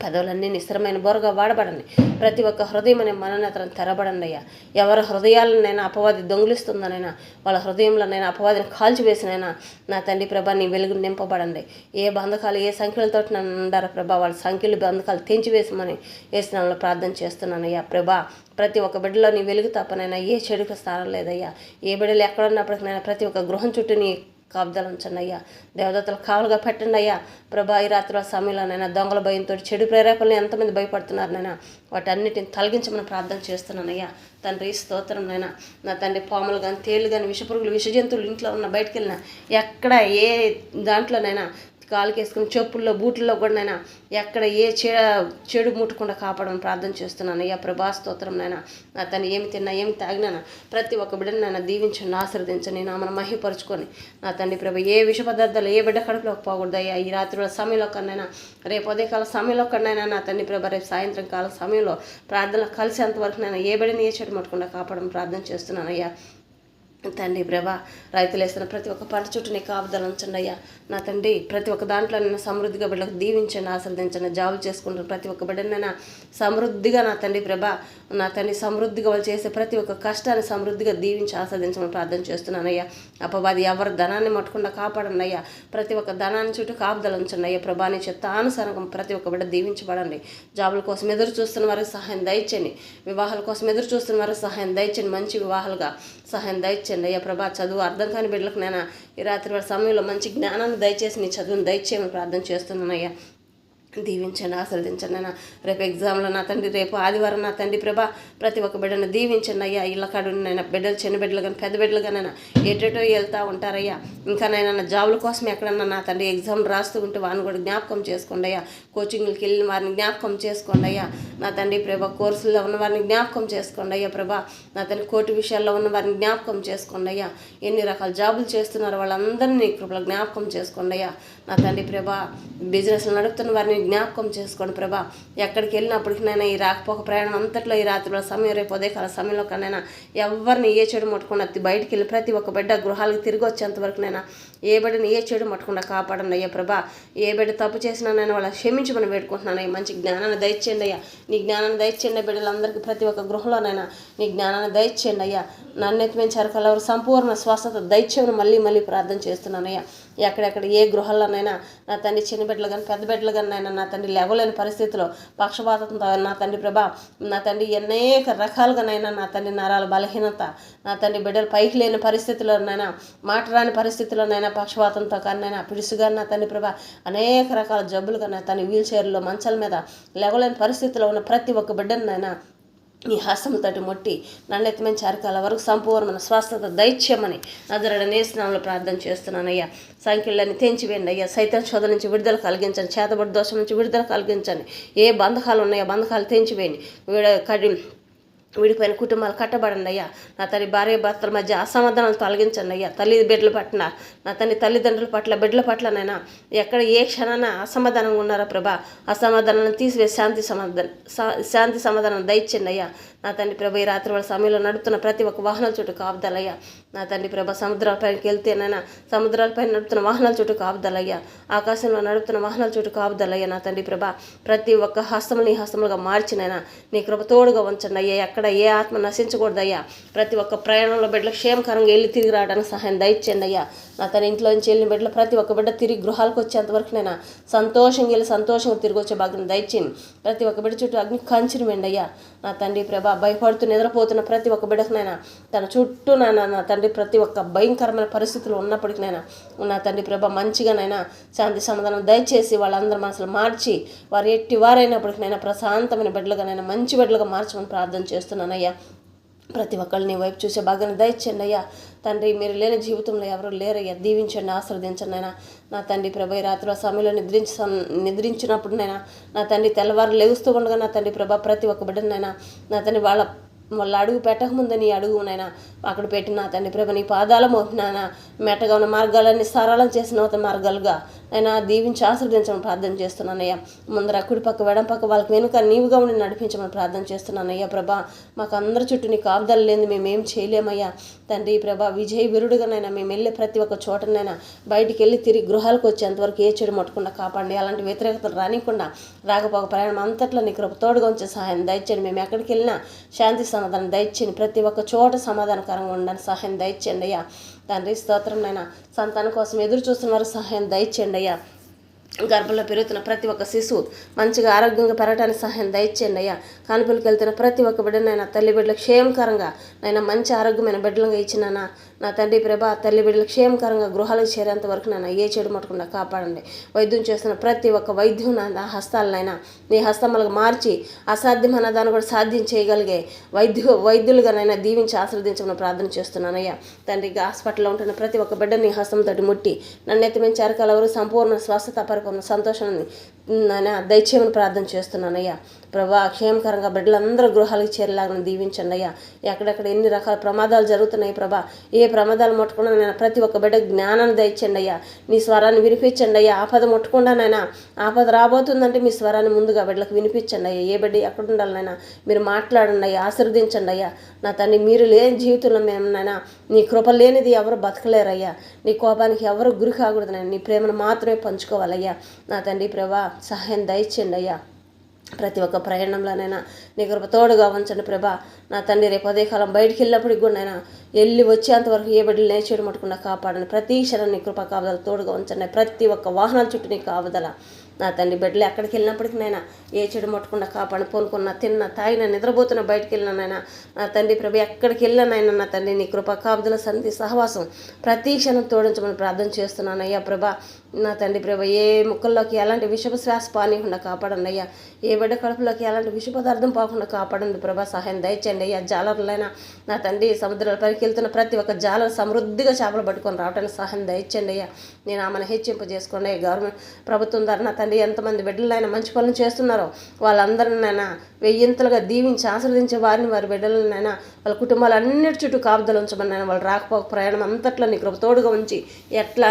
పదవులన్నీ నిశ్చరమైన బోరగా వాడబడండి. ప్రతి ఒక్క హృదయం అనే మననేతరం తెరబడండి అయ్యా. ఎవరి హృదయాలనైనా అపవాది దొంగిలిస్తుందనైనా, వాళ్ళ హృదయంలోనైనా అపవాదిని కాల్చివేసినైనా నా తండ్రి ప్రభా నీ వెలుగు నింపబడండి. ఏ బంధకాలు, ఏ సంఖ్యలతో నన్ను ఉండారా ప్రభా, వాళ్ళ సంఖ్యలు బంధకాలు తెంచివేసమని వేసినాలో ప్రార్థన చేస్తున్నానయ్యా. ప్రభా, ప్రతి ఒక్క బిడ్డలో నీ వెలుగు తప్పనైనా ఏ చెడుకు స్థానం లేదయ్యా. ఏ బిడ్డలు ఎక్కడున్నప్పటికైనా ప్రతి ఒక్క గృహం చుట్టూ నీ కాపుదలు ఉంచండి అయ్యా. దేవదత్తలు కావలుగా పెట్టండి అయ్యా. ప్రభా, ఈ రాత్రి సమయంలోనైనా దొంగల భయంతో, చెడు ప్రేరేపణలు ఎంతమంది భయపడుతున్నారనైనా వాటన్నిటిని తొలగించమని ప్రార్థన చేస్తున్నానయ్యా. తండ్రి స్తోత్రం నైనా. నా తండ్రి పాములు కానీ, తేళ్ళు కానీ, విషపురుగులు, విషజంతువులు ఇంట్లో ఉన్న బయటకు వెళ్ళినా, ఎక్కడ ఏ దాంట్లోనైనా కాలుకి వేసుకుని చెప్పుల్లో, బూట్లలో కూడా ఎక్కడ ఏ చెడు ముట్టకుండా కాపాడమని ప్రార్థన చేస్తున్నాను అయ్యా. ప్రభా స్తోత్రం నైనా. నా తను ఏమి తిన్నా, ఏమి తాగినా ప్రతి ఒక్క బిడ్డను నన్ను దీవించండి, ఆశీర్వదించండి, నామను మహిపరుచుకొని నా తండ్రి ప్రభా ఏ విష పదార్థాలు ఏ బిడ్డ కడుపులోకి పోకూడదు అయ్యా. ఈ రాత్రి సమయంలో కన్నైనా, రేపు ఉదయకాల సమయంలో కన్నైనా నా తండ్రి ప్రభా, రేపు సాయంత్రం కాల సమయంలో ప్రార్థనలు కలిసేంతవరకు నేను ఏ బిడ్డని ఏ చెడు ముట్టకుండా కాపాడమని ప్రార్థన చేస్తున్నాను అయ్యా. తండ్రి ప్రభా, రైతులు వేస్తున్న ప్రతి ఒక్క పంట చుట్టూ నీ కాపుదల ఉంచండి అయ్యా. నా తండ్రి ప్రతి ఒక్క దాంట్లో నేను సమృద్ధిగా బిడ్డలకు దీవించండి, ఆశీర్వదించండి. జాబులు చేసుకుంటున్న ప్రతి ఒక్క బిడ్డనైనా సమృద్ధిగా నా తండ్రి ప్రభా, నా తండ్రి సమృద్ధిగా వాళ్ళు చేసే ప్రతి ఒక్క కష్టాన్ని సమృద్ధిగా దీవించి ఆస్వాదించమని ప్రార్థన చేస్తున్నానయ్యా. అపవాది ఎవరి ధనాన్ని మట్టకుండా కాపాడండి అయ్యా. ప్రతి ఒక్క ధనాన్ని చుట్టూ కాపుదల ఉంచండి అయ్యా. ప్రభా నీ చిత్తానుసారంగా ప్రతి ఒక్క బిడ్డ దీవించబడండి. జాబుల కోసం ఎదురు చూస్తున్న వారికి సహాయం దయచండి. వివాహాల కోసం ఎదురు చూస్తున్న వారికి సహాయం దయచండి. మంచి వివాహాలుగా సహాయం దయచండి అయ్యా. ప్రభా చదువు అర్థం కాని బిడ్డలకు నేను ఈ రాత్రి వాళ్ళ సమయంలో మంచి జ్ఞానాన్ని దయచేసి నీ చదువుని దయచేయమని ప్రార్థన చేస్తున్నానయ్యా. దీవించండి, ఆశీర్వదించండి అన్న. రేపు ఎగ్జామ్లో నా తండ్రి, రేపు ఆదివారం నా తండ్రి ప్రభా ప్రతి ఒక్క బిడ్డను దీవించండి అయ్యా. ఇళ్ళ కాడునైనా బిడ్డలు, చిన్న బిడ్డలు కానీ పెద్ద బిడ్డలు కానైనా ఎటెటో వెళ్తూ ఉంటారయ్యా. ఇంకా నైనా జాబుల కోసం ఎక్కడన్నా నా తండ్రి ఎగ్జామ్ రాస్తూ ఉంటే వారిని కూడా జ్ఞాపకం చేసుకోండి అయ్యా. కోచింగ్లకి వెళ్ళిన వారిని జ్ఞాపకం చేసుకోండి అయ్యా. నా తండ్రి ప్రభా కోర్సుల్లో ఉన్న వారిని జ్ఞాపకం చేసుకోండి అయ్యా. ప్రభా నా తండ్రి కోర్టు విషయాల్లో ఉన్న వారిని జ్ఞాపకం చేసుకోండి అయ్యా. ఎన్ని రకాల జాబులు చేస్తున్నారో వాళ్ళందరినీ కృపలో జ్ఞాపకం చేసుకోండి అయ్యా. నా తండ్రి ప్రభా బిజినెస్లు నడుపుతున్న వారిని జ్ఞాపకం చేసుకోండి ప్రభా. ఎక్కడికి వెళ్ళినప్పటికీ నైనా ఈ రాకపోక ప్రయాణం అంతట్లో ఈ రాత్రిలో సమయం, రేపు ఉదయకాల సమయంలో కన్నా ఎవరిని ఏ చెడు ముట్టకుండా బయటికి వెళ్ళి ప్రతి ఒక్క బిడ్డ గృహాలకు తిరిగి వచ్చేంతవరకు నైనా ఏ బిడ్డని ఏ చెడు ముట్టకుండా కాపాడండి అయ్యా. ప్రభా ఏ బిడ్డ తప్పు చేసినా నేను వాళ్ళ క్షమించమని వేడుకుంటున్నాను అయ్యా. మంచి జ్ఞానాన్ని దయచేయండి అయ్యా. నీ జ్ఞానాన్ని దయచేయండి బిడ్డలందరికీ ప్రతి ఒక్క గృహంలోనైనా నీ జ్ఞానాన్ని దయచేయండి అయ్యా. నన్నెత్తిమించారు కలవరు సంపూర్ణ స్వస్థత దయచేయమని మళ్ళీ ప్రార్థన చేస్తున్నానయ్యా. ఎక్కడెక్కడ ఏ గృహాల్లోనైనా నా తండ్రి చిన్న బిడ్డలు కానీ పెద్ద బిడ్డలు కానీ నైనా నా తండ్రి లేవలేని పరిస్థితిలో పక్షపాతంతో నా తండ్రి ప్రభా నా తండ్రి అనేక రకాలుగానైనా నా తండ్రి నరాల బలహీనత, నా తండ్రి బిడ్డలు పైకి లేని పరిస్థితుల్లోనైనా, మాట రాని పరిస్థితుల్లోనైనా పక్షపాతంతో కానీ పిడుసుగా నా తండ్రి ప్రభా అనేక రకాల జబ్బులుగా నా తండ్రి వీల్ చైర్లో మంచాల మీద లేవలేని పరిస్థితిలో ఉన్న ప్రతి ఒక్క బిడ్డనైనా నీ హస్తంతోటి ముట్టి నన్నెత్తమైన చారికాల వరకు సంపూర్ణమైన స్వస్థత దైత్యమని నజరేయుడైన యేసు నామములో ప్రార్థన చేస్తున్నానయ్యా. సంఖ్యలన్నీ తెంచివేయండి అయ్యా. సైతాన్ శోధన నుంచి విడుదల కలిగించండి. చేతబడి దోషం నుంచి విడుదల కలిగించండి. ఏ బంధకాలు ఉన్నాయో బంధకాలు తెంచివేయండి. విడిపోయిన కుటుంబాలు కట్టబడండి అయ్యా. నా తల్లి భార్య భర్తల మధ్య అసమాధానాలు తొలగించండి అయ్యా. తల్లి బిడ్డల పట్ల నా తల్లి తల్లిదండ్రుల పట్ల బిడ్డల పట్లనైనా ఎక్కడ ఏ క్షణాన అసమాధానంగా ఉన్నారో ప్రభా అసమాధానాన్ని తీసివేసి శాంతి సమాధానం దయచండి అయ్యా. నా తండ్రి ప్రభా ఈ రాత్రి వాళ్ళ సమయంలో నడుపుతున్న ప్రతి ఒక్క వాహనాల చుట్టూ కాపుదలయ్యా. నా తండ్రి ప్రభా సముద్రాలపైకి వెళ్తేనైనా సముద్రాలపైన నడుపుతున్న వాహనాల చుట్టూ కాపుదలయ్యా. ఆకాశంలో నడుపుతున్న వాహనాల చుట్టూ కాపుదలయ్యా. నా తండ్రి ప్రభా ప్రతి ఒక్క హస్తములు నీ హస్తములుగా మార్చినైనా నీ కృప తోడుగా ఉంచండి అయ్యా. ఎక్కడ ఏ ఆత్మ నశించకూడదయ్యా. ప్రతి ఒక్క ప్రయాణంలో బిడ్డలకు క్షేమకరంగా వెళ్ళి తిరిగి రావడానికి సహాయం దయచేయండి అయ్యా. నా తన ఇంట్లో నుంచి వెళ్ళిన బిడ్డలు ప్రతి ఒక్క బిడ్డ తిరిగి గృహాలకు వచ్చేంతవరకు నైనా సంతోషంగా వెళ్ళి సంతోషంగా తిరిగి వచ్చే భాగ్యం దయచేయండి. ప్రతి ఒక్క బిడ్డ చుట్టూ అగ్ని కంచెను వెండి అయ్యా. నా తండ్రి ప్రభా భయపడుతూ నిద్రపోతున్న ప్రతి ఒక్క బిడ్డకునైనా తన చుట్టూ నా తండ్రి ప్రతి ఒక్క భయంకరమైన పరిస్థితులు ఉన్నప్పటికీనైనా నా తండ్రి ప్రభా మంచిగానైనా శాంతి సమాధానం దయచేసి వాళ్ళందరి మనసులు మార్చి వారు ఎట్టి వారైనప్పటికీనైనా ప్రశాంతమైన బిడ్డలుగానైనా మంచి బిడ్డలుగా మార్చమని ప్రార్థన చేస్తున్నానయ్యా. ప్రతి ఒక్కళ్ళు నీ వైపు చూసే భాగాన్ని దయచేయండి అయ్యా. తండ్రి మీరు లేని జీవితంలో ఎవరు లేరయ్యా. దీవించండి, ఆశీర్వదించండి అయినా. నా తండ్రి ప్రభా రాత్రి సమయంలో నిద్రించినప్పుడునైనా నా తండ్రి తెల్లవారు లేగుస్తూ ఉండగా నా తండ్రి ప్రభా ప్రతి ఒక్క బిడ్డనైనా నా తండ్రి వాళ్ళ అడుగు పెట్టకముందే నీ అడుగునైనా అక్కడ పెట్టిన తండ్రి ప్రభ నీ పాదాల మోపినాయన మెట్టగా ఉన్న మార్గాలన్నీ సరళం చేసిన నూతన మార్గాలుగా అయినా దీవించి ఆశీర్వదించమని ప్రార్థన చేస్తున్నానయ్యా. ముందర కుడి పక్క వెడం పక్క వాళ్ళకి వెనుక నీవుగా ఉండి నడిపించమని ప్రార్థన చేస్తున్నానయ్యా. ప్రభా మాకు అందరి చుట్టూ నీ కాపుదల లేని మేమేం చేయలేమయ్యా. తండ్రి ప్రభా విజయ విరుడుగానైనా మేము వెళ్ళే ప్రతి ఒక్క చోటనైనా బయటికి వెళ్ళి తిరిగి గృహాలకు వచ్చేంతవరకు ఏ చెడు ముట్టకుండా కాపాడండి. అలాంటి వ్యతిరేకతలు రానికుండా రాకపోక ప్రయాణం అంతట్లో నీ కృప తోడుగా ఉంచే సహాయం దయచేయండి. మేము ఎక్కడికి వెళ్ళినా శాంతి సమాధానం దయచేయండి. ప్రతి ఒక్క చోట సమాధానకరంగా ఉండడానికి సహాయం దయచేయండి అయ్యా. తండ్రి స్తోత్రం నైనా. సంతానం కోసం ఎదురు చూస్తున్నారు సహాయం దయచేయండి అయ్యా. గర్భంలో పెరుగుతున్న ప్రతి ఒక్క శిశువు మంచిగా ఆరోగ్యంగా పెరగడానికి సహాయం దయచేయండి అయ్యా. కానుపులకు వెళ్తున్న ప్రతి ఒక్క బిడ్డనైనా తల్లి బిడ్డలకు క్షేమకరంగా నైనా మంచి ఆరోగ్యమైన బిడ్డలుగా ఇచ్చినానా నా తండ్రి ప్రభా తల్లి బిడ్డలకు క్షేమకరంగా గృహాలకు చేరేంత వరకు నైనా ఏ చెడు ముట్టకుండా కాపాడండి. వైద్యం చేస్తున్న ప్రతి ఒక్క వైద్యం నా హస్తాలనైనా నీ హస్తములకు మార్చి అసాధ్యమైన దాన్ని కూడా సాధ్యం చేయగలిగే వైద్యులుగానైనా దీవించి ఆశీర్వదించమని ప్రార్థన చేస్తున్నానయ్యా. తండ్రి హాస్పిటల్లో ఉంటున్న ప్రతి ఒక్క బిడ్డ నీ హస్తంతో ముట్టి నన్ను ఎత్తిమించి అరకాల వరకు సంపూర్ణ స్వస్థత పరిపూర్ణ సంతోషాన్ని నాయన దయచేయమని ప్రార్థన చేస్తున్నానయ్యా. ప్రభా క్షేమకరంగా బిడ్డలందరూ గృహాలకు చేరేలాగా దీవించండి అయ్యా. ఎక్కడెక్కడ ఎన్ని రకాల ప్రమాదాలు జరుగుతున్నాయి ప్రభా, ఏ ప్రమాదాలు ముట్టకుండా నేను ప్రతి ఒక్క బిడ్డ జ్ఞానాన్ని దయచండి అయ్యా. నీ స్వరాన్ని వినిపించండి అయ్యా. ఆపద ముట్టకుండా నైనా ఆపద రాబోతుందంటే మీ స్వరాన్ని ముందుగా బిడ్డలకు వినిపించండి అయ్యా. ఏ బిడ్డ ఎక్కడ ఉండాలనైనా మీరు మాట్లాడండి అయ్యా, ఆశీర్వదించండి అయ్యా. నా తండ్రి మీరు లేని జీవితంలో మేము నైనా నీ కృప లేనిది ఎవరు బతకలేరయ్యా. నీ కోపానికి ఎవరు గురి కాకూడదు నైనా, నీ ప్రేమను మాత్రమే పంచుకోవాలయ్యా. నా తండ్రి ప్రభా సహాయం దయచేయండి అయ్యా. ప్రతి ఒక్క ప్రయాణంలోనైనా నీ కృప తోడుగా ఉంచండి ప్రభా. నా తండ్రి రేపు ఉదయకాలం బయటికి వెళ్ళినప్పటికి కూడా నైనా వెళ్ళి వచ్చేంతవరకు ఏ బిడ్డలు నేర్చేయడం మట్టుకుండా కాపాడండి. ప్రతి క్షణం నీ కృప కాపుదల తోడుగా ఉంచండి. ప్రతి ఒక్క వాహనాల చుట్టూ నీ కాపుదల నా తండ్రి బిడ్డలు ఎక్కడికి వెళ్ళినప్పటికీ నైనా ఏ చెడు ముట్టకుండా కాపాడు. పోనుకున్న తిన్న తాగిన నిద్రపోతున్న బయటికి వెళ్ళినానైనా నా తండ్రి ప్రభు ఎక్కడికి వెళ్ళినానైనా నా తండ్రి నీ కృప కాపుదల సంధి సహవాసం ప్రతి క్షణం తోడించమని ప్రార్థన చేస్తున్నాను అయ్యా ప్రభా. నా తండ్రి ప్రభ ఏ ముక్కల్లోకి ఎలాంటి విషపు శ్వాస పానీయకుండా కాపాడండి అయ్యా. ఏ బిడ్డ కడుపులోకి ఎలాంటి విష పదార్థం పోకుండా కాపాడండి ప్రభా. సహాయం దయచేయండి అయ్యా. జాలర్లైనా నా తండ్రి సముద్రాల పైకి వెళ్తున్న ప్రతి ఒక్క జాలరు సమృద్ధిగా చేపలు పట్టుకొని రావడానికి సహాయం దయచేయండి అయ్యా. నేను ఆమెను హెచ్చింపజేసుకోండి. గవర్నమెంట్ ప్రభుత్వం ద్వారా నా తండ్రి ఎంతమంది బిడ్డలైనా మంచి పనులు చేస్తున్నారో వాళ్ళందరినైనా వెయ్యింతలుగా దీవించి ఆశీర్వదించే వారిని వారి బిడ్డలనైనా వాళ్ళ కుటుంబాలు అన్నిటి చుట్టూ కాపుదలు ఉంచమని వాళ్ళు రాకపోక ప్రయాణం అంతట్లో నీ కృప తోడుగా ఉంచి ఎట్లా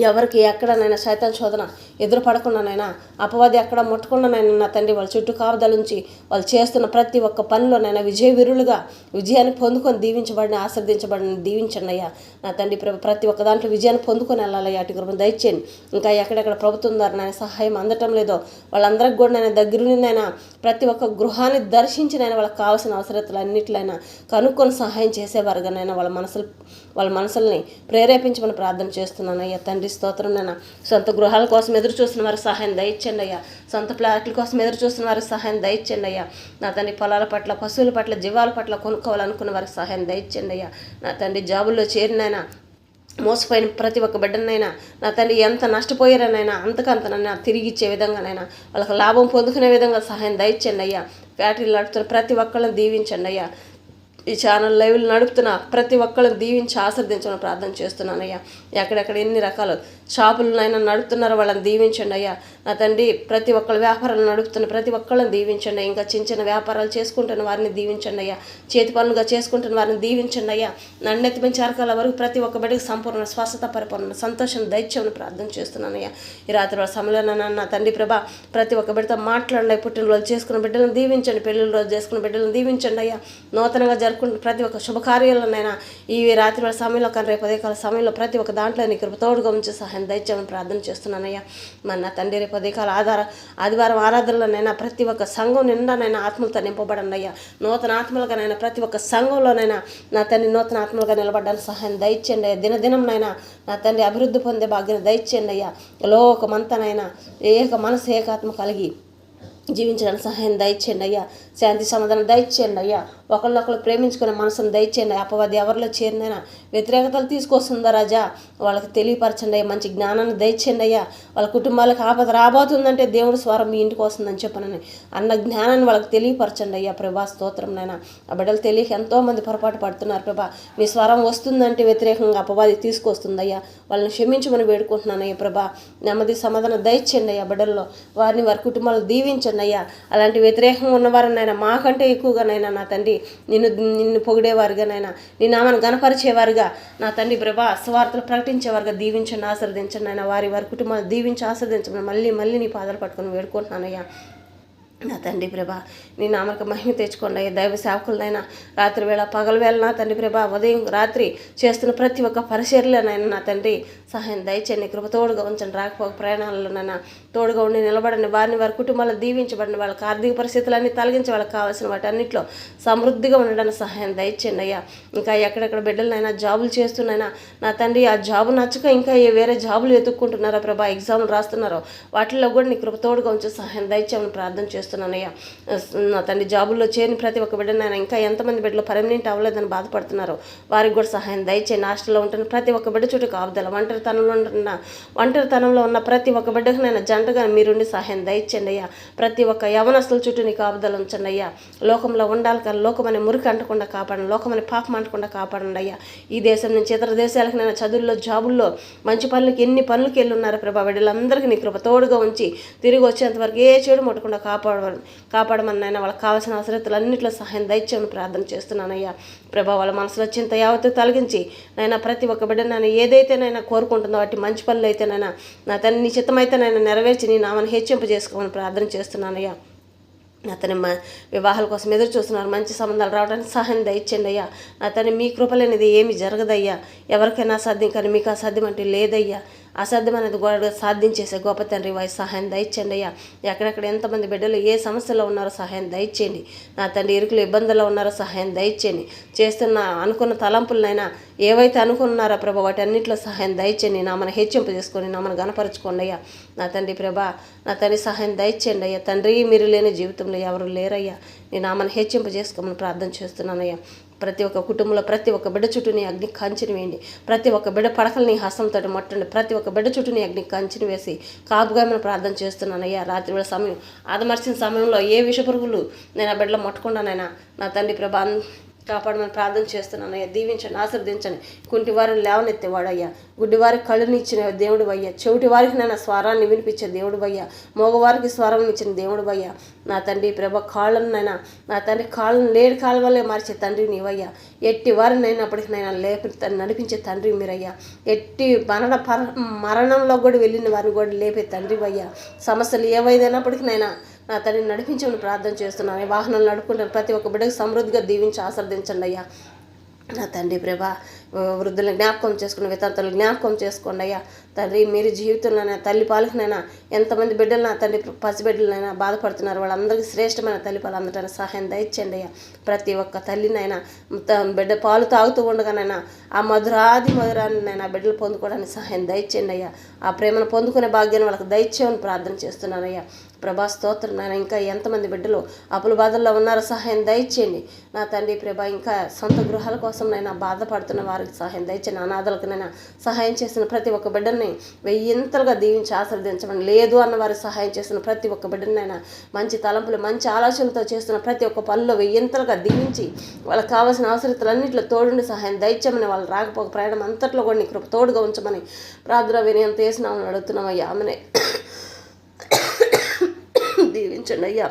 ఎవరికి ఎక్కడనైనా సైతాన్ శోధన ఎదురు పడకుండానైనా అపవాది ఎక్కడ ముట్టకుండానైనా నా తండ్రి వాళ్ళ చుట్టూ కాపుదలుంచి వాళ్ళు చేస్తున్న ప్రతి ఒక్క పనిలోనైనా విజయవీరులుగా విజయాన్ని పొందుకొని దీవించబడిన ఆశీర్దించబడిన దీవించండి అయ్యా. నా తండ్రి ప్రతి ఒక్క దాంట్లో విజయాన్ని పొందుకొని వెళ్ళాలయ్యా. అటు కృపను దయచేయండి. ఇంకా ఎక్కడెక్కడ ప్రభుత్వం ద్వారా నేను సహాయం అందటం లేదో వాళ్ళందరికీ కూడా నేను దగ్గరుండినైనా ప్రతి ఒక్క గృహాన్ని దర్శించినైనా వాళ్ళకి కావాల్సిన అవసరతలు అన్నిట్లైనా కనుక్కొని సహాయం చేసేవారుగానైనా వాళ్ళ మనసుల్ని ప్రేరేపించమని ప్రార్థన చేస్తున్నాను అయ్యా. తండ్రి స్తోత్రం. నేను సొంత గృహాల కోసం ఎదురు చూస్తున్న వారికి సహాయం దయచండి అయ్యా. సొంత ఫ్లాట్ల కోసం ఎదురు చూస్తున్న వారికి సహాయం దయచండి అయ్యా. నా తండ్రి పొలాల పట్ల పశువుల పట్ల జీవాల పట్ల కొనుక్కోవాలనుకున్న వారికి సహాయం దయచండి అయ్యా. నా తండ్రి జాబుల్లో చేరినైనా మోసపోయిన ప్రతి ఒక్క బిడ్డనైనా నా తండ్రి ఎంత నష్టపోయారనైనా అంతకంతనైనా తిరిగి ఇచ్చే విధంగానైనా వాళ్ళకి లాభం పొందుకునే విధంగా సహాయం దయచండి అయ్యా. ఫ్యాక్టరీలు నడుపుతున్న ప్రతి ఒక్కళ్ళని దీవించండి అయ్యా. ఈ ఛానల్ లైవ్లు నడుపుతున్న ప్రతి ఒక్కళ్ళని దీవించి ఆశీర్దించమని ప్రార్థన చేస్తున్నానయ్యా. ఎక్కడెక్కడ ఎన్ని రకాల షాపులనైనా నడుపుతున్నారో వాళ్ళని దీవించండి అయ్యా. నా తండ్రి ప్రతి ఒక్కళ్ళ వ్యాపారాలు నడుపుతున్న ప్రతి ఒక్కళ్ళని దీవించండి. ఇంకా చిన్న చిన్న వ్యాపారాలు చేసుకుంటున్న వారిని దీవించండి అయ్యా. చేతి పనులుగా చేసుకుంటున్న వారిని దీవించండి అయ్యా. నన్నెత్తి పెంచి అరకాల వరకు ప్రతి ఒక్క బిడ్డకి సంపూర్ణ స్వస్థత పరిపూర్ణ సంతోషం దైత్యమని ప్రార్థన చేస్తున్నానయ్యా. ఈ రాత్రి వాళ్ళ సమయంలో నా తండ్రి ప్రభా ప్రతి ఒక్క బిడ్డతో మాట్లాడండి. పుట్టినరోజు చేసుకున్న బిడ్డలను దీవించండి. పెళ్లిళ్ళ రోజు చేసుకున్న బిడ్డలను దీవించండి అయ్యా. నూతనంగా జరుపుకుంటున్న ప్రతి ఒక్క శుభకార్యాలనైనా ఈ రాత్రి వాళ్ళ సమయంలో కానీ రేపు ఉదయకాల సమయంలో ప్రతి ఒక్క దాంట్లో నీ కృప తోడుగా ఉంచి సహాయం దయచేయమని ప్రార్థన చేస్తున్నానయ్యా. మన నా తండ్రి రేపు ఉదయకాల ఆదివారం ఆరాధనలోనైనా ప్రతి ఒక్క సంఘం నిండానైనా ఆత్మలతో నింపబడండి అయ్యా. నూతన ఆత్మలుగానైనా ప్రతి ఒక్క సంఘంలోనైనా నా తండ్రి నూతన ఆత్మలుగా నిలబడ్డానికి సహాయం దయచేయండి అయ్యా. దినదినంనైనా నా తండ్రి అభివృద్ధి పొందే భాగ్యం దయచేయండి అయ్యా. లోకమంతనైనా ఏక మనసు ఏకాత్మ కలిగి జీవించడానికి సహాయం దయచేయండి అయ్యా. శాంతి సమాధానం దయచేయండి అయ్యా. ఒకళ్ళొకళ్ళు ప్రేమించుకునే మనసును దయచేయండి. అపవాది ఎవరిలో చేరినైనా వ్యతిరేకతలు తీసుకొస్తుందా రాజా వాళ్ళకి తెలియపరచండి అయ్యా. మంచి జ్ఞానాన్ని దయచేయండి అయ్యా. వాళ్ళ కుటుంబాలకు ఆపద రాబోతుందంటే దేవుడి స్వరం మీ ఇంటికి వస్తుందని చెప్పనని అన్న జ్ఞానాన్ని వాళ్ళకి తెలియపరచండి అయ్యా. ప్రభా స్తోత్రం నాయన. ఆ బిడ్డలు తెలియక ఎంతోమంది పొరపాటు పడుతున్నారు ప్రభా. మీ స్వరం వస్తుందంటే వ్యతిరేకంగా అపవాది తీసుకొస్తుంది అయ్యా. వాళ్ళని క్షమించమని వేడుకుంటున్నాను అయ్యా. ప్రభా నెమ్మది సమాధానం దయచేయండి అయ్యా. బిడ్డల్లో వారిని వారి కుటుంబాలు దీవించండి అయ్యా. అలాంటి వ్యతిరేకంగా ఉన్నవారినైనా మాకంటే ఎక్కువగానైనా నా తండ్రి నిన్ను పొగిడేవారుగానైనా నీ నామాన్ని గణపరిచేవారుగా నా తండ్రి ప్రభా స్వార్థలు ప్రకటించేవారుగా దీవించండి ఆశీర్వదించండి ఆయన. వారి కుటుంబాలు దీవించి ఆశీర్వదించమని మళ్ళీ నీ పాదాలు పట్టుకొని వేడుకుంటున్నానయ్యా. నా తండ్రి ప్రభా నీ నామకు మహిమ తెచ్చుకోండి అయ్యా. దైవ సేవకులనైనా రాత్రి వేళ పగల వేళ నా తండ్రి ప్రభా ఉదయం రాత్రి చేస్తున్న ప్రతి ఒక్క పరిచర్యలనైనా నా తండ్రి సహాయం దయచేయండి. కృప తోడుగా ఉంచండి. రాకపోక ప్రయాణాలలోనైనా తోడుగా ఉండి నిలబడండి. వారి కుటుంబాలు దీవించబడండి. వాళ్ళకి ఆర్థిక పరిస్థితులన్నీ తొలగించి వాళ్ళకి కావాల్సిన వాటి అన్నింటిలో సమృద్ధిగా ఉండడానికి సహాయం దయచేయండి అయ్యా. ఇంకా ఎక్కడెక్కడ బిడ్డలనైనా జాబులు చేస్తున్నైనా నా తండ్రి ఆ జాబు నచ్చక ఇంకా వేరే జాబులు వెతుక్కుంటున్నారా ప్రభా ఎగ్జామ్లు రాస్తున్నారో వాటిల్లో కూడా నీ కృప తోడుగా ఉంచి సహాయం దయచేయమని ప్రార్థన చేస్తున్నాను చేస్తున్నానయ్యా. నా తండ్రి జాబుల్లో చేరిన ప్రతి ఒక్క బిడ్డ నాయన ఇంకా ఎంతమంది బిడ్డలు పర్మనెంట్ అవ్వలేదని బాధపడుతున్నారో వారికి కూడా సహాయం దయచేయండి. హాస్టల్లో ఉంటున్న ప్రతి ఒక్క బిడ్డ చుట్టూ కాపుదల, ఒంటరితనంలో ఉన్న ప్రతి ఒక్క బిడ్డకు నేను జంటగా మీరుండి సహాయం దయచేయండి అయ్యా. ప్రతి ఒక్క యవనస్తుల చుట్టూ నీ కాపుదల ఉంచండి అయ్యా. లోకంలో ఉండాలి కానీ లోకమని మురికి అంటకుండా కాపాడండి, లోకమని పాపం అంటకుండా కాపాడండి అయ్యా. ఈ దేశం నుంచి ఇతర దేశాలకు నేను చదువుల్లో జాబుల్లో మంచి పనులకి ఎన్ని పనులకి వెళ్ళి ఉన్నారో ప్రభా, బిడ్డలందరికీ నీ కృప తోడుగా ఉంచి తిరిగి వచ్చేంత వరకు ఏ చెడు ముట్టకుండా కాపాడమని నాయన వాళ్ళకి కావాల్సిన అవసరతలన్నింటిలో సహాయం దయచేయమని ప్రార్థన చేస్తున్నానయ్యా. ప్రభా, వాళ్ళ మనసులో చింత యావత్తు తొలగించి నాయన ప్రతి ఒక్క బిడ్డ నాయన ఏదైతే నైనా కోరుకుంటుందో వాటి మంచి పనులు అయితే నైనా నా తన నీ చిత్తమైతే నైనా నెరవేర్చి నీ నామని హెచ్చింపు చేసుకోమని ప్రార్థన చేస్తున్నానయ్యా. అతని వివాహాల కోసం ఎదురు చూస్తున్నారు, మంచి సంబంధాలు రావడానికి సహాయం దయచేయండి అయ్యా. అతని మీ కృపలేనిది ఏమి జరగదయ్యా. ఎవరికైనా అసాధ్యం కానీ మీకు అసాధ్యం అంటే లేదయ్యా. అసాధ్యం అనేది కూడా సాధించేసే గొప్ప తండ్రి వారి సహాయం దయచేయండి అయ్యా. ఎక్కడెక్కడ ఎంతమంది బిడ్డలు ఏ సమస్యలో ఉన్నారో సహాయం దయచేయండి. నా తండ్రి ఇరుకులు ఇబ్బందుల్లో ఉన్నారో సహాయం దయచేయండి. చేస్తున్న అనుకున్న తలంపులనైనా ఏవైతే అనుకున్నారో ప్రభా వాటి అన్నింటిలో సహాయం దయచేయండి. నా మన హెచ్చింపు చేసుకొని నా మన గణపరచుకోండి అయ్యా. నా తండ్రి ప్రభా, నా తండ్రి సహాయం దయచేయండి అయ్యా. తండ్రి మీరు లేని జీవితంలో ఎవరు లేరయ్యా. నేను నా మన హెచ్చింపు చేసుకోమని ప్రార్థన చేస్తున్నానయ్యా. ప్రతి ఒక్క కుటుంబంలో ప్రతి ఒక్క బిడ్డ చుట్టూ నీ అగ్ని కంచెని వేయండి. ప్రతి ఒక్క బిడ్డ పడకలు నీ హస్తంతో మొట్టండి. ప్రతి ఒక్క బిడ్డ చుట్టూ నీ అగ్ని కంచెని వేసి కాపుగా మనం ప్రార్థన చేస్తున్నానయ్యా. రాత్రి వేళ సమయం ఆదమర్చిన సమయంలో ఏ విషపురుగులు నేను ఆ బిడ్డలో ముట్టకుండానైనా నా తండ్రి ప్రభా కాపాడమని ప్రార్థన చేస్తున్నానయ్యా. దీవించండి, ఆశీర్వదించండి. కుంటి వారిని లేవనెత్తేవాడయ్యా. గుడ్డివారికి కళ్ళుని ఇచ్చిన దేవుడు అయ్యా. చెవిటి వారికి నేను స్వరాన్ని వినిపించే దేవుడు అయ్యా. మగవారికి స్వరం ఇచ్చిన దేవుడు అయ్యా. నా తండ్రి ప్రభ కాళ్ళను నైనా నా తండ్రి కాళ్ళను లేడి కాళ్ళ వల్లే మార్చే తండ్రి నీవయ్యా. ఎట్టి వారిని నైనప్పటికీ నైనా నడిపించే తండ్రి మీరయ్యా. ఎట్టి మరణంలో కూడా వెళ్ళిన వారిని కూడా లేపే తండ్రి అయ్యా. సమస్యలు ఏవైనప్పటికీ నైనా నా తండ్రిని నడిపించమని ప్రార్థన చేస్తున్నాను. వాహనాలు నడుపుకుంటాను ప్రతి ఒక్క బిడ్డకు సమృద్ధిగా దీవించి ఆశీర్వదించండి అయ్యా. నా తండ్రి ప్రభా, వృద్ధులను జ్ఞాపకం చేసుకున్న వితంతులు జ్ఞాపకం చేసుకోండి అయ్యా. తండ్రి మీరు జీవితంలోనైనా తల్లి పాలకునైనా ఎంతమంది బిడ్డలు నా తండ్రి పసిబిడ్డలనైనా బాధపడుతున్నారు, వాళ్ళందరికీ శ్రేష్టమైన తల్లి పాలు అందటానికి సహాయం దయచేయండి అయ్యా. ప్రతి ఒక్క తల్లినైనా బిడ్డ పాలు తాగుతూ ఉండగానైనా ఆ మధురాన్ని నైనా బిడ్డలు పొందుకోవడానికి సహాయం దయచేయండి అయ్యా. ఆ ప్రేమను పొందుకునే భాగ్యాన్ని వాళ్ళకి దయచేయమని ప్రార్థన చేస్తున్నానయ్యా. ప్రభా స్తోత్రం నాయన. ఇంకా ఎంతమంది బిడ్డలు అప్పుల బాధల్లో ఉన్నారో సహాయం దయచేయండి నా తండ్రి ప్రభా. ఇంకా సొంత గృహాల కోసం నైనా బాధపడుతున్న వారికి సహాయం దయచేయండి. అనాథలకు నైనా సహాయం చేసిన ప్రతి ఒక్క బిడ్డని వెయ్యింతలుగా దీవించి ఆశీర్వదించమని. లేదు అన్న వారికి సహాయం చేసిన ప్రతి ఒక్క బిడ్డనైనా మంచి తలంపులు మంచి ఆలోచనలతో చేస్తున్న ప్రతి ఒక్క పనిలో వెయ్యింతలుగా దీవించి వాళ్ళకి కావాల్సిన అవసరతలన్నింటిలో తోడుండి సహాయం దయచేయమని. వాళ్ళు రాకపోక ప్రయాణం అంతట్లో కూడా నీ కృప తోడుగా ఉంచమని ప్రార్థన వినయంతో వేసినామని అడుగుతున్నామయ్యా. ఆమెనే దీవించండి అయ్యా.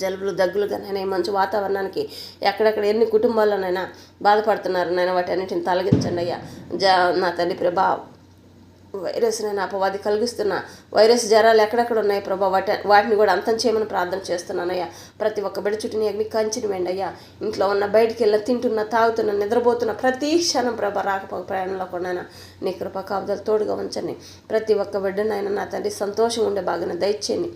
జలుబులు దగ్గులుగా నైనా మంచి వాతావరణానికి ఎక్కడెక్కడ ఎన్ని కుటుంబాల్లోనైనా బాధపడుతున్నారు నైనా వాటి అన్నింటిని తొలగించండి అయ్యా. నా తండ్రి ప్రభా, వైరస్ నైనా అపవాది కలిగిస్తున్న వైరస్ జ్వరాలు ఎక్కడెక్కడ ఉన్నాయి ప్రభా వాటిని కూడా అంతం చేయమని ప్రార్థన చేస్తున్నానయ్యా. ప్రతి ఒక్క బిడ్డ చుట్టూ అగ్ని కంచెని వేయండి అయ్యా. ఇంట్లో ఉన్న బయటికి వెళ్ళిన తింటున్న తాగుతున్న నిద్రపోతున్న ప్రతి క్షణం ప్రభా రాకపోక ప్రయాణంలో కూడా నీ కృప కాపుదలు తోడుగా ఉంచండి. ప్రతి ఒక్క బిడ్డనైనా నా తండ్రి సంతోషం ఉండే బాగానే దయచేయండి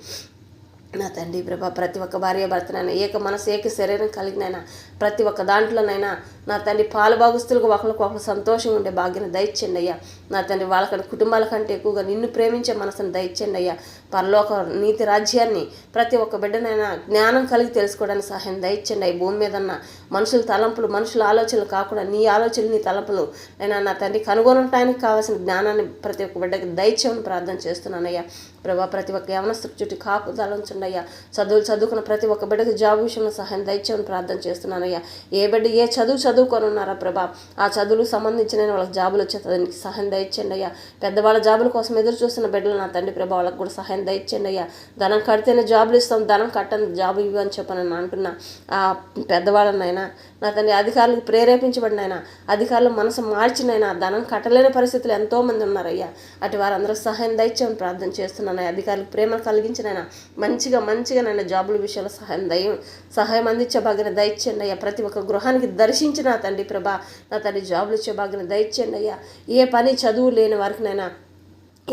నా తండ్రి ప్రభా. ప్రతి ఒక్క భార్య భర్తనైనా ఏక మనసు ఏక శరీరం కలిగినైనా ప్రతి ఒక్క దాంట్లోనైనా నా తండ్రి పాలు భాగస్తులకు ఒకరికి సంతోషం ఉండే భాగ్యం దయచేయండి అయ్యా. నా తండ్రి వాళ్ళకంటే కుటుంబాల కంటే ఎక్కువగా నిన్ను ప్రేమించే మనసును దయచేయండి అయ్యా. పరలోక నీతి రాజ్యాన్ని ప్రతి ఒక్క బిడ్డనైనా జ్ఞానం కలిగి తెలుసుకోవడానికి సహాయం దయచేయండి అయ్యి. భూమి మీద ఉన్న మనుషుల తలంపులు మనుషుల ఆలోచనలు కాకుండా నీ ఆలోచనలు నీ తలంపులు అయినా నా తండ్రి కనుగొనటానికి కావాల్సిన జ్ఞానాన్ని ప్రతి ఒక్క బిడ్డకి దయచేయమని ప్రార్థన చేస్తున్నానయ్యా. ప్రభా, ప్రతి ఒక్క యవనస్తుల చుట్టూ కాపుదల ఉంచండి అయ్యా. చదువుకున్న ప్రతి ఒక్క బిడ్డకి జాబ్ విషయంలో సహాయం దయచేయమని ప్రార్థన చేస్తున్నానయ్యా. ఏ బిడ్డ ఏ చదువుకొని ఉన్నారా ప్రభా, ఆ చదువులకు సంబంధించిన వాళ్ళకి జాబులు వచ్చే దానికి సహాయం దయచేయండి అయ్యా. పెద్దవాళ్ళ జాబుల కోసం ఎదురు చూస్తున్న బిడ్డలు నా తండ్రి ప్రభా వాళ్ళకి కూడా సహాయం దయచేయండి అయ్యా. ధనం కడితేనే జాబులు ఇస్తాం, ధనం కట్టని జాబు ఇవ్వు అని చెప్పని అంటున్నా ఆ పెద్దవాళ్ళనైనా నా తండ్రి అధికారులకు ప్రేరేపించబడినైనా అధికారులు మనసు మార్చినైనా ధనం కట్టలేని పరిస్థితులు ఎంతోమంది ఉన్నారయ్యా. అటు వారందరూ సహాయం దయచేయమని ప్రార్థన చేస్తున్నాను. అధికారులకు ప్రేమను కలిగించినైనా మంచిగా నైనా జాబుల విషయంలో సహాయం అందించే భాగ్యం దయచేయండి అయ్యా. ప్రతి ఒక్క గృహానికి దర్శించిన నా తండ్రి ప్రభా నా తండ్రి జాబులు ఇచ్చే భాగ్యం దయచేయండి అయ్యా. ఏ పని చదువు లేని వారికి నైనా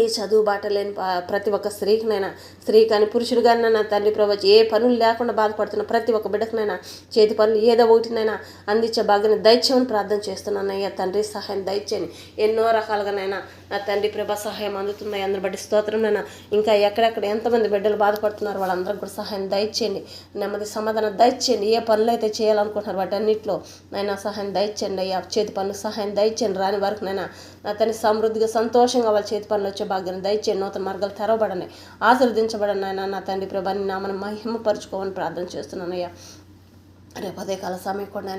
ఈ చదువు బాట లేని ప్రతి ఒక్క స్త్రీకినైనా, స్త్రీ కానీ పురుషుడు కానీ నా తండ్రి ప్రభా, ఏ పనులు లేకుండా బాధపడుతున్న ప్రతి ఒక్క బిడ్డకునైనా చేతి పనులు ఏదో ఒకటినైనా అందించే భాగ్యాన్ని దయచేయమని ప్రార్థన చేస్తున్నానయ్యా తండ్రి. సహాయం దయచేయండి. ఎన్నో రకాలుగానైనా నా తండ్రి ప్రభా సహాయం అందుతున్నాయి. అందరి బట్టి స్తోత్రంనైనా ఇంకా ఎక్కడెక్కడ ఎంతమంది బిడ్డలు బాధపడుతున్నారు వాళ్ళందరికీ కూడా సహాయం దయచేయండి. నెమ్మది సమాధానం దయచేయండి. ఏ పనులు అయితే చేయాలనుకుంటున్నారు వాటన్నిటిలో నైనా సహాయం దయచేయండి అయ్యా. చేతి పనులు సహాయం దయచేయండి. రాని వరకు నైనా నా తండ్రి సమృద్ధిగా సంతోషంగా వాళ్ళ చేతి పనులు వచ్చే భాగ్యాన్ని దయచేయండి. నూతన మార్గాలు తెరవబడని, ఆశీర్వదించబడని ఆయన నా తండ్రి ప్రభాని నామను మహిమపరుచుకోమని ప్రార్థన చేస్తున్నానయ్యా. రేపు అదే కాల సమయం కూడా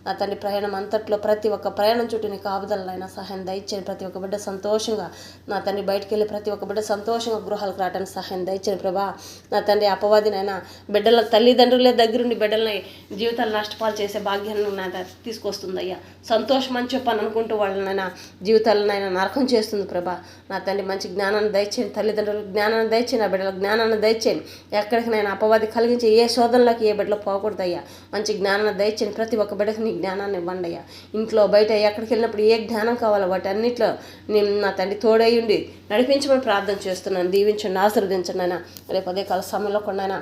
నా తండ్రి ప్రయాణం అంతట్లో ప్రతి ఒక్క ప్రయాణం చుట్టూ నీ కాపుదలనైనా సహాయం దయచేయండి. ప్రతి ఒక్క బిడ్డ సంతోషంగా నా తండ్రి బయటికి వెళ్ళి ప్రతి ఒక్క బిడ్డ సంతోషంగా గృహాలకు రావడానికి సహాయం దయచేయండి ప్రభా. నా తండ్రి అపవాదినైనా బిడ్డల తల్లిదండ్రులే దగ్గరుండి బిడ్డలని జీవితాలు నష్టపాలు చేసే భాగ్యాన్ని నా తీసుకొస్తుంది అయ్యా. సంతోషం అని చెప్పని అనుకుంటూ వాళ్ళనైనా జీవితాలనైనా నరకం చేస్తుంది ప్రభా. నా తండ్రి మంచి జ్ఞానాన్ని దయచేయండి. తల్లిదండ్రులకు జ్ఞానాన్ని దయచేయండి. ఆ బిడ్డలకు జ్ఞానాన్ని దయచేయండి. ఎక్కడికి నేను అపవాది కలిగించి ఏ శోధనలోకి ఏ బిడ్డలో పోకూడదయ్యా. మంచి జ్ఞానాన్ని దయచేయండి. ప్రతి ఒక్క బిడ్డకు నీ జ్ఞానాన్ని ఇవ్వండి అయ్యా. ఇంట్లో బయట ఎక్కడికి వెళ్ళినప్పుడు ఏ జ్ఞానం కావాలో వాటి అన్నింటిలో నేను నా తండ్రి తోడయ్యుండి నడిపించమని ప్రార్థన చేస్తున్నాను. దీవించండి, ఆశీర్వదించండి అయినా. రేపు అదే కాల సమయంలో కూడా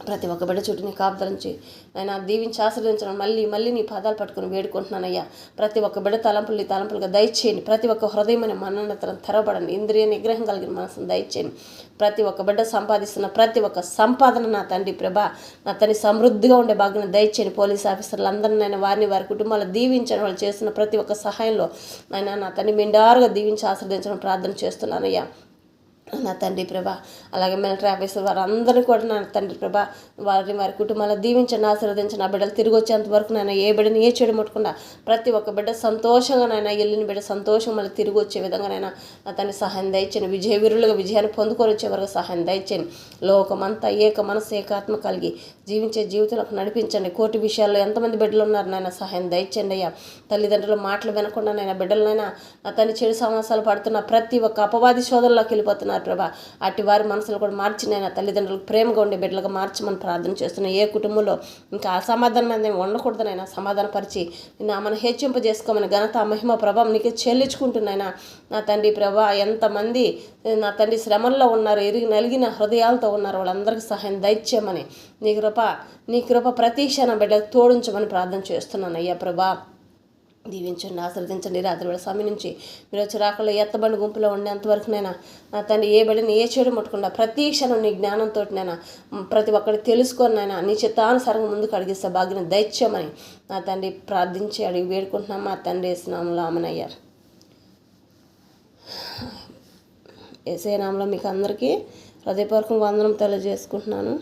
ప్రతి ఒక్క బిడ్డ చుట్టూ నీ కాపుదరించి ఆయన దీవించి ఆశీర్వదించడం మళ్ళీ నీ పాదాలు పట్టుకుని వేడుకుంటున్నానయ్యా. ప్రతి ఒక్క బిడ్డ తలంపులు నీ తలంపులుగా దయచేయండి. ప్రతి ఒక్క హృదయం అనే మనోన్నతను తెరవబడండి. ఇంద్రియ నిగ్రహం కలిగిన మనసును దయచేయండి. ప్రతి ఒక్క బిడ్డ సంపాదిస్తున్న ప్రతి ఒక్క సంపాదన నా తండ్రి ప్రభా నా తండ్రి సమృద్ధిగా ఉండే భాగ్యం దయచేయండి. పోలీస్ ఆఫీసర్లు అందరినైనా వారిని వారి కుటుంబాలు దీవించడం, వాళ్ళు చేస్తున్న ప్రతి ఒక్క సహాయంలో నా తండ్రి మెండారుగా దీవించి ఆశీర్వదించడం ప్రార్థన చేస్తున్నానయ్యా. నా తండ్రి ప్రభా అలాగే మిలిటరీ ఆఫీసర్ వారందరూ కూడా నా తండ్రి ప్రభా వారి కుటుంబాలను దీవించండి, ఆశీర్వదించండి. నా బిడ్డలు తిరిగి వచ్చేంత వరకు నాయన ఏ బిడ్డని ఏ చెడు ముట్టకుండా ప్రతి ఒక్క బిడ్డ సంతోషంగా నాయన వెళ్ళిన బిడ్డ సంతోషం మళ్ళీ తిరిగి వచ్చే విధంగా నా తండ్రి సహాయం దయచేయండి. విజయవీరులుగా విజయాన్ని పొందుకొని వచ్చే వరకు సహాయం దయచేయండి. లోకమంతా ఏక మనసు ఏకాత్మ కలిగి జీవించే జీవితంలోకి నడిపించండి. కోటి విషయాల్లో ఎంతమంది బిడ్డలు ఉన్నారు నాయన సహాయం దయచేయండి అయ్యా. తల్లిదండ్రుల మాటలు వినకుండా నైనా బిడ్డలనైనా నా తండ్రి చెడు సమాసాలు పడుతున్న ప్రతి ఒక్క అపవాది శోధనలోకి వెళ్ళిపోతున్నారు ప్రభా. అట్టి వారి మనసులు కూడా మార్చి నేను తల్లిదండ్రులకు ప్రేమగా ఉండే బిడ్డలుగా మార్చమని ప్రార్థన చేస్తున్నాను. ఏ కుటుంబంలో ఇంకా అసమాధానం అనేది ఉండకూడదనైనా సమాధానపరిచి నామను హెచ్చింపజేసుకోమని ఘనత మహిమ ప్రభావం నీకే చెల్లించుకుంటున్నాయినా. నా తండ్రి ప్రభా ఎంతమంది నా తండ్రి శ్రమల్లో ఉన్నారు, ఎరిగి నలిగిన హృదయాలతో ఉన్నారు, వాళ్ళందరికీ సహాయం దయచేయమని నీ కృప ప్రతి క్షణం బిడ్డకు తోడించమని ప్రార్థన చేస్తున్నాను అయ్యా ప్రభా. దీవించండి, ఆశీర్వదించండి. రాత్రి వేళ సమయం నుంచి మీరు వచ్చి రాకల్లో ఎత్తబండి గుంపులో ఉండేంతవరకునైనా నా తండ్రి ఏ బిడ్డని ఏ చెడు ముట్టకుండా ప్రతి క్షణం నీ జ్ఞానంతో ప్రతి ఒక్కటి తెలుసుకొనైనా నీ చిత్తానుసారంగా ముందుకు అడిగిస్తే భాగ్యం దయచేయమని నా తండ్రి ప్రార్థించి అడిగి వేడుకుంటున్నాం మా తండ్రి యేసునామములో ఆమేనయ్యా. యేసయ్య నామములో మీకు అందరికీ హృదయపూర్వక వందనం తెలియజేసుకుంటున్నాను.